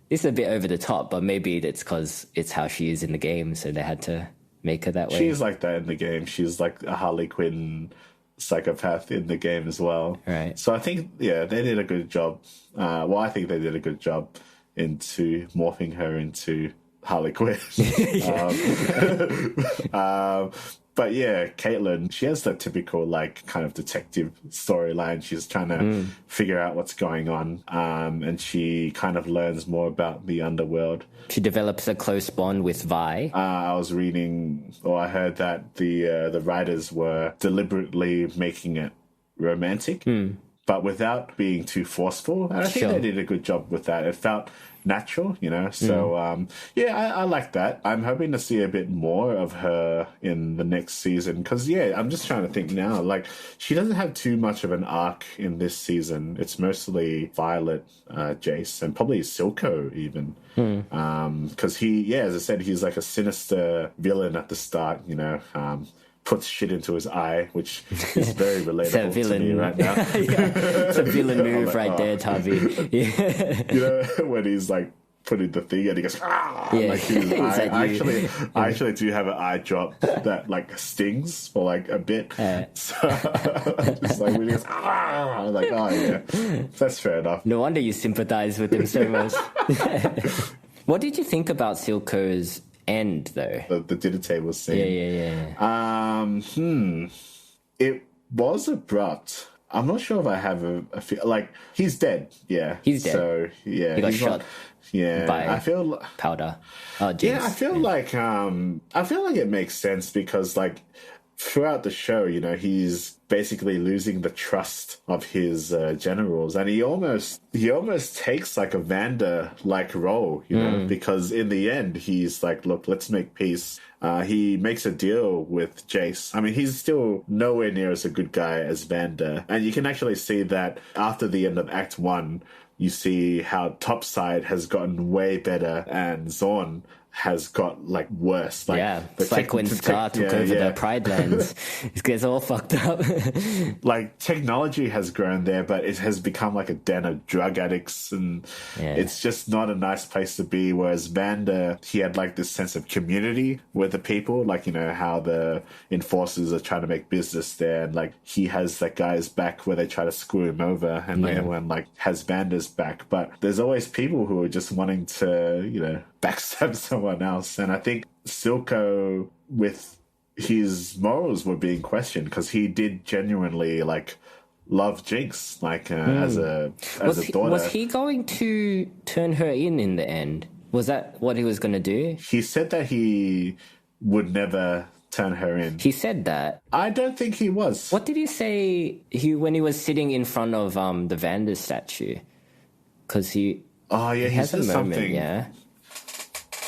this is a bit over the top, but maybe it's because it's how she is in the game, so they had to make her that way. She's like that in the game. She's like a Harley Quinn psychopath in the game as well. Right. So I think, they did a good job. I think they did a good job into morphing her into Harley Quinn. But yeah, Caitlyn, she has that typical like kind of detective storyline. She's trying to figure out what's going on, and she kind of learns more about the underworld. She develops a close bond with Vi. I was reading, or I heard that the writers were deliberately making it romantic, but without being too forceful. And I think they did a good job with that. It felt natural, So, I like that. I'm hoping to see a bit more of her in the next season because, I'm just trying to think now. Like, she doesn't have too much of an arc in this season. It's mostly Violet, Jace, and probably Silco even. Because he, as I said, he's like a sinister villain at the start, puts shit into his eye, which is very relatable to me right now. It's a villain move there, Tavi. When he's like putting the thing and he goes, like his eye. I actually do have an eye drop that like stings for like a bit. So just like when he goes, I'm like, that's fair enough. No wonder you sympathize with him so much. What did you think about Silco's end though? The dinner table scene. It was abrupt. I'm not sure if I have a feel like he's dead. He's dead. So he got shot. By I feel powder. I feel like it makes sense because like throughout the show, he's basically losing the trust of his generals, and he almost takes like a Vander-like role, because in the end he's like, look, let's make peace. He makes a deal with Jace. I mean, he's still nowhere near as a good guy as Vander, and you can actually see that after the end of Act 1, you see how Topside has gotten way better and Zorn has got like worse. Like, it's like when Scar took over the Pride Lands. It gets all fucked up. Like technology has grown there, but it has become like a den of drug addicts, and it's just not a nice place to be. Whereas Vander, he had like this sense of community with the people, like how the enforcers are trying to make business there, and like he has that guy's back where they try to screw him over, and everyone like has Vander's back. But there's always people who are just wanting to backstab someone else. And I think Silco, with his morals, were being questioned because he did genuinely like love Jinx, like as a daughter. Was he going to turn her in the end? Was that what he was going to do? He said that he would never turn her in. He said that. I don't think he was. What did he say when he was sitting in front of the Vander statue? Because he... Oh, yeah, he has a said moment, something. yeah.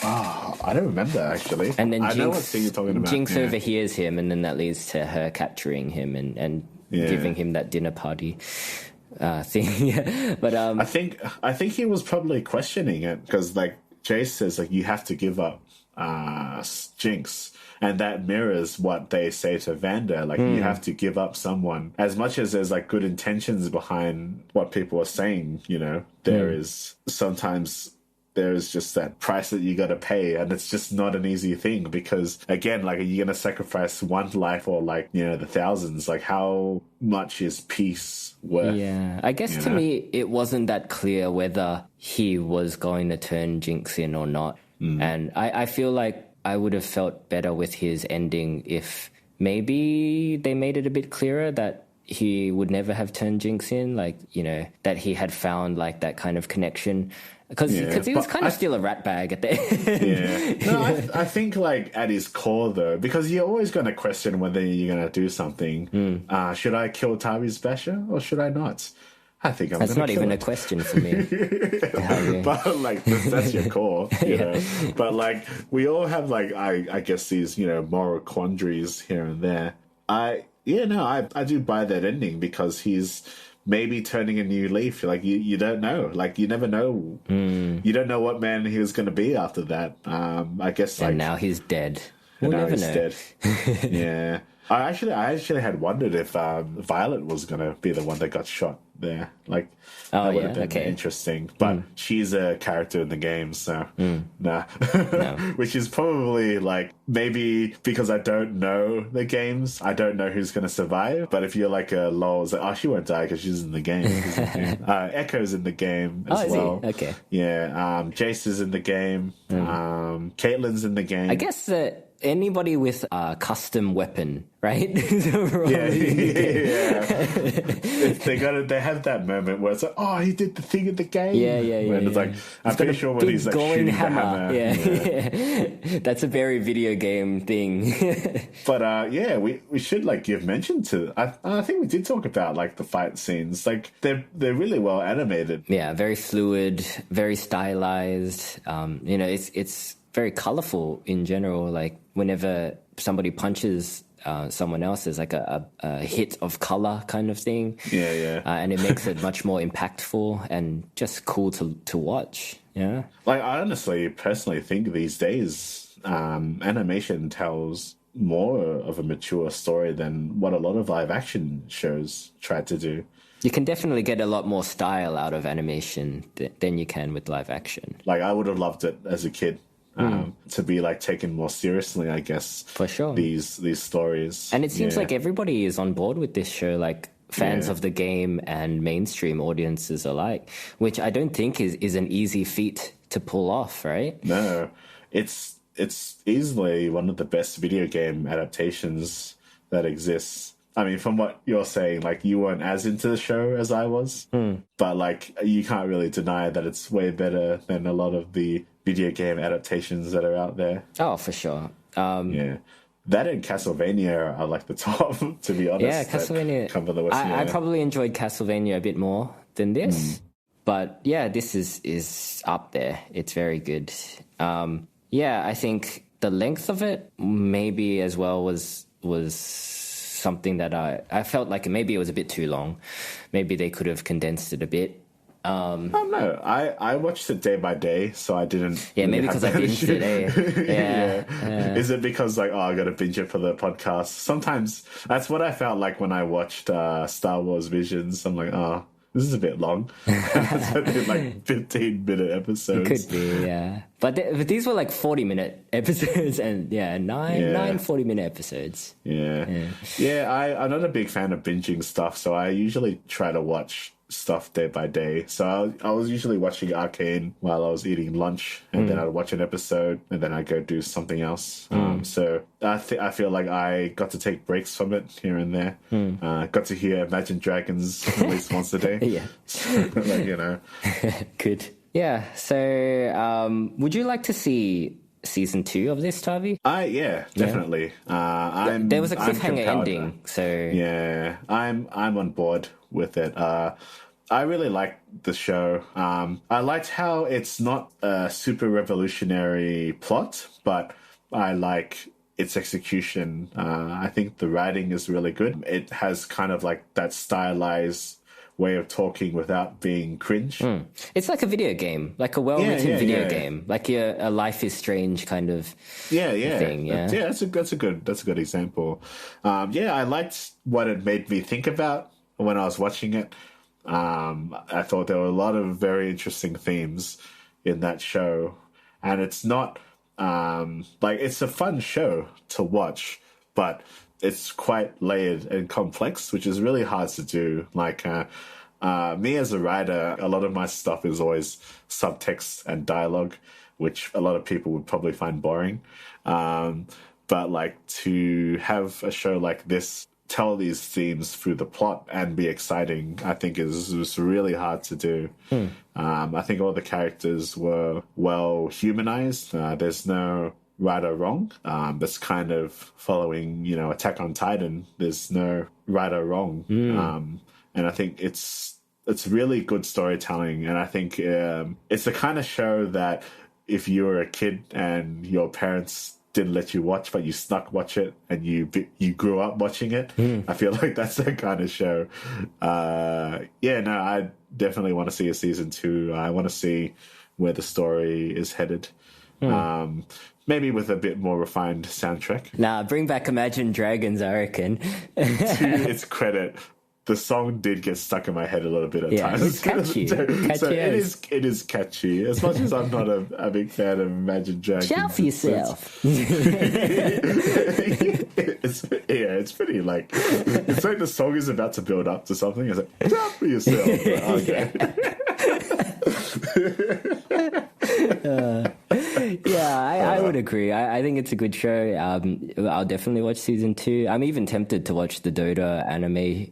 Oh, I don't remember, actually. And then I know what thing you're talking about. Jinx overhears him, and then that leads to her capturing him and giving him that dinner party thing. Yeah. But I think he was probably questioning it because, like, Jace says, like, you have to give up Jinx. And that mirrors what they say to Vander. Like, you have to give up someone. As much as there's, like, good intentions behind what people are saying, you know, there is sometimes there's just that price that you got to pay. And it's just not an easy thing because, again, like, are you going to sacrifice one life or, like, you know, the thousands? Like, how much is peace worth? Yeah, I guess to me, it wasn't that clear whether he was going to turn Jinx in or not. And I feel like I would have felt better with his ending if maybe they made it a bit clearer that he would never have turned Jinx in, like, you know, that he had found, like, that kind of connection. Because he was kind of still a rat bag at the end. Yeah. No, I think, like, at his core, though, because you're always going to question whether you're going to do something. Should I kill Tari's Basher or should I not? I think I'm That's not even it. A question for me. But, like, that's your core, you know. But, like, we all have, like, I guess these, you know, moral quandaries here and there. I do buy that ending because he's maybe turning a new leaf. Like, you don't know. Like, you never know. You don't know what man he was going to be after that. I guess, like... And now he's dead. We'll never he's know. Dead. Yeah. I actually had wondered if Violet was going to be the one that got shot there. Like, that would have been interesting. But she's a character in the game, so nah. No. Which is probably, like, maybe because I don't know the games, I don't know who's going to survive. But if you're like a LoL, it's like, oh, she won't die because she's in the game. Echo's in the game as well. Is he? Okay. Yeah. Jace is in the game. Caitlyn's in the game. I guess that anybody with a custom weapon, right? Yeah. They have that moment where it's like, oh, he did the thing in the game. Yeah. When it's like, I'm pretty sure when he's like shooting hammer. the hammer. Yeah. That's a very video game thing. But we should, like, give mention to. I think we did talk about, like, the fight scenes. Like, they're really well animated. Yeah, very fluid, very stylized. You know, it's very colorful in general. Like, whenever somebody punches someone else, there's like a hit of color kind of thing. Yeah. And it makes it much more impactful and just cool to watch. Yeah. Like, I honestly, personally think these days, animation tells more of a mature story than what a lot of live action shows try to do. You can definitely get a lot more style out of animation than you can with live action. Like, I would have loved it as a kid. To be, like, taken more seriously, I guess. For sure. These stories. And it seems like everybody is on board with this show, like fans of the game and mainstream audiences alike, which I don't think is an easy feat to pull off, right? No. It's easily one of the best video game adaptations that exists. I mean, from what you're saying, like, you weren't as into the show as I was, but, like, you can't really deny that it's way better than a lot of the video game adaptations that are out there. Oh, for sure. Yeah. That and Castlevania are, like, the top, to be honest. Yeah, Castlevania. I probably enjoyed Castlevania a bit more than this. But, yeah, this is up there. It's very good. I think the length of it maybe as well was something that I felt like maybe it was a bit too long. Maybe they could have condensed it a bit. I don't know. I watched it day by day, so I didn't. Yeah, maybe because I binged it. Yeah. Is it because, like, I got to binge it for the podcast? Sometimes that's what I felt like when I watched Star Wars Visions. I'm like, this is a bit long. So they're like 15-minute episodes. It could be, yeah. But these were like 40-minute episodes, and nine 40-minute episodes. Yeah. I'm not a big fan of binging stuff, so I usually try to watch stuff day by day. So I was usually watching Arcane while I was eating lunch, and then I'd watch an episode, and then I'd go do something else. So I feel like I got to take breaks from it here and there. Got to hear Imagine Dragons at least once a day. Yeah. Like, you know. Good. Yeah. So would you like to see season 2 of this, Tavi? Yeah, definitely. There was a cliffhanger ending, so yeah, I'm on board with it. I really like the show. I liked how it's not a super revolutionary plot, but I like its execution. I think the writing is really good. It has kind of like that stylized way of talking without being cringe. It's like a video game, like a well-written video game, like a Life is Strange kind of thing. Yeah, that's a good example. I liked what it made me think about when I was watching it. I thought there were a lot of very interesting themes in that show, and it's not like it's a fun show to watch, but it's quite layered and complex, which is really hard to do. Like me as a writer, a lot of my stuff is always subtext and dialogue, which a lot of people would probably find boring. But like to have a show like this tell these themes through the plot and be exciting, I think was really hard to do. I think all the characters were well humanized. There's no right or wrong. That's kind of following, Attack on Titan. There's no right or wrong. And I think it's really good storytelling. And I think it's the kind of show that if you were a kid and your parents didn't let you watch, but you snuck watch it and you grew up watching it, I feel like that's that kind of show. I definitely want to see a season 2. I want to see where the story is headed. Maybe with a bit more refined soundtrack. Nah, bring back Imagine Dragons, I reckon. To its credit, the song did get stuck in my head a little bit at times. It's catchy. So it is catchy. As much as I'm not a big fan of Imagine Dragons. Shout for yourself. It's pretty like, it's like the song is about to build up to something. It's like, shout for yourself. Okay. I would agree. I think it's a good show. I'll definitely watch season 2. I'm even tempted to watch the Dota anime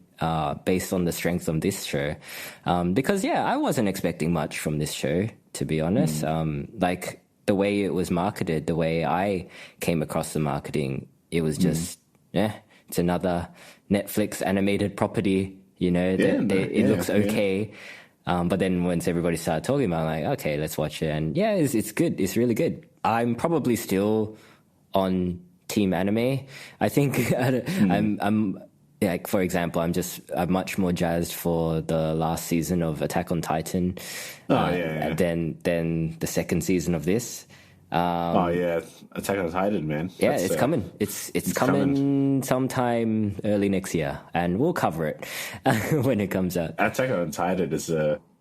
based on the strength of this show, because I wasn't expecting much from this show, to be honest. Like the way it was marketed, the way I came across the marketing, it was just it's another Netflix animated property. It looks okay. But then once everybody started talking about it, I'm like, okay, let's watch it. And it's good. It's really good. I'm probably still on team anime. I think I'm like, for example, I'm much more jazzed for the last season of Attack on Titan than the second season of this. Attack on Titan, man. It's coming. It's coming sometime early next year, and we'll cover it when it comes out. Attack on Titan is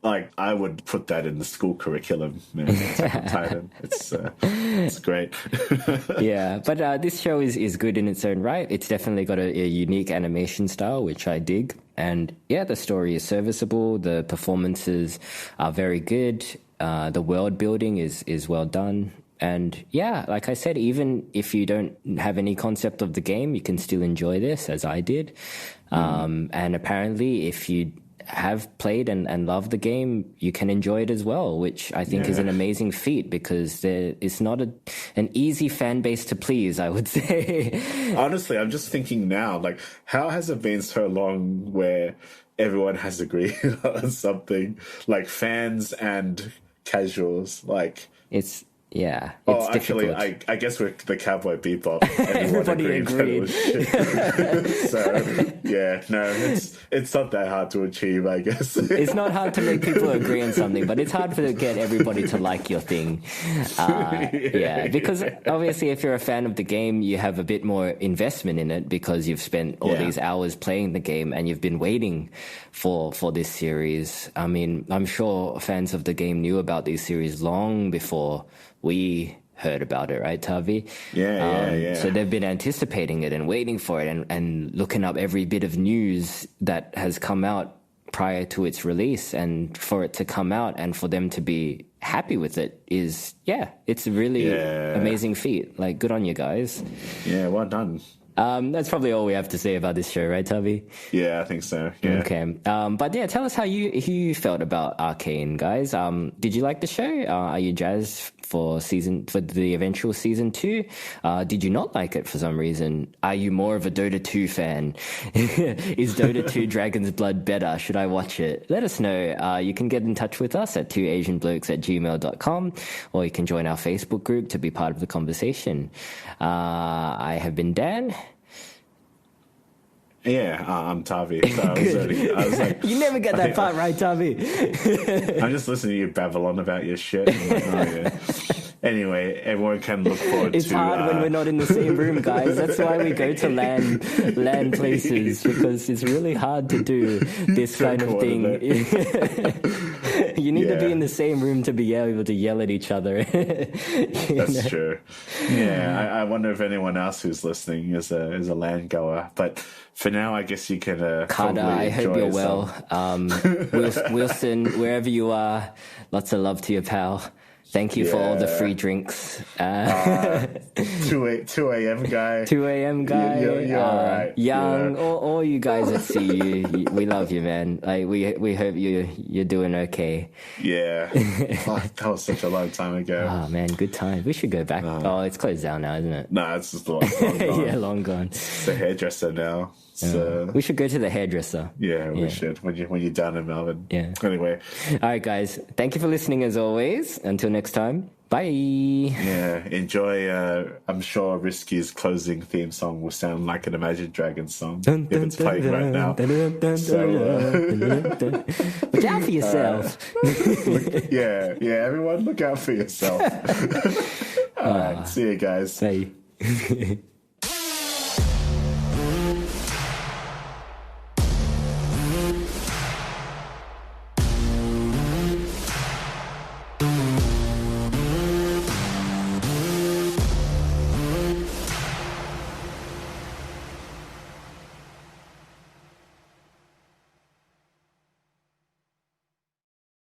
I would put that in the school curriculum, man. Attack on Titan. It's great. But this show is good in its own right. It's definitely got a unique animation style, which I dig. And the story is serviceable. The performances are very good. The world building is well done. And like I said, even if you don't have any concept of the game, you can still enjoy this, as I did. And apparently, if you have played and love the game, you can enjoy it as well, which I think is an amazing feat, because it's not an easy fan base to please, I would say. Honestly, I'm just thinking now, like, how has it been so long where everyone has agreed on something, like fans and casuals? Like, it's actually, difficult. I guess with the Cowboy Bebop, everybody agreed. So, it's not that hard to achieve, I guess. It's not hard to make people agree on something, but it's hard to get everybody to like your thing. Because obviously, if you're a fan of the game, you have a bit more investment in it, because you've spent all these hours playing the game and you've been waiting for this series. I mean, I'm sure fans of the game knew about these series long before we heard about it, right, Tavi? So they've been anticipating it and waiting for it and looking up every bit of news that has come out prior to its release, and for it to come out and for them to be happy with it is, it's a really amazing feat. Like, good on you guys. Yeah, well done. That's probably all we have to say about this show, right, Tubby? Yeah, I think so. Yeah. Okay. But yeah, tell us how you felt about Arcane, guys. Did you like the show? Are you jazzed for the eventual season 2? Did you not like it for some reason? Are you more of a Dota 2 fan? Is Dota 2 Dragon's Blood better? Should I watch it? Let us know. You can get in touch with us at 2asianblokes@gmail.com, or you can join our Facebook group to be part of the conversation. I have been Dan. Yeah, I'm Tavi. So I was like, you never get that part right, Tavi. I'm just listening to you babble on about your shit. I'm like, oh, yeah. Anyway, everyone can look forward it's hard when we're not in the same room, guys. That's why we go to LAN places, because it's really hard to do this kind of thing. You need to be in the same room to be able to yell at each other. That's true. Yeah, I wonder if anyone else who's listening is a LAN goer. But for now, I guess you can. Carter, I hope you're well. Wilson, wherever you are, lots of love to your pal. Thank you for all the free drinks. 2 a.m. guy. 2 a.m. guy. You're all right. Young, all you guys at CU, we love you, man. Like, we hope you're doing okay. Yeah. That was such a long time ago. Oh, man, good times. We should go back. It's closed down now, isn't it? No, it's just long gone. Yeah, long gone. It's the hairdresser now. So, we should go to the hairdresser. Yeah, we should when you're down in Melbourne. Yeah. Anyway. All right, guys. Thank you for listening as always. Until next time. Bye. Yeah. Enjoy. I'm sure Risky's closing theme song will sound like an Imagine Dragons song if it's playing right now. Look out for yourself. Everyone, look out for yourself. All right. See you guys. Bye.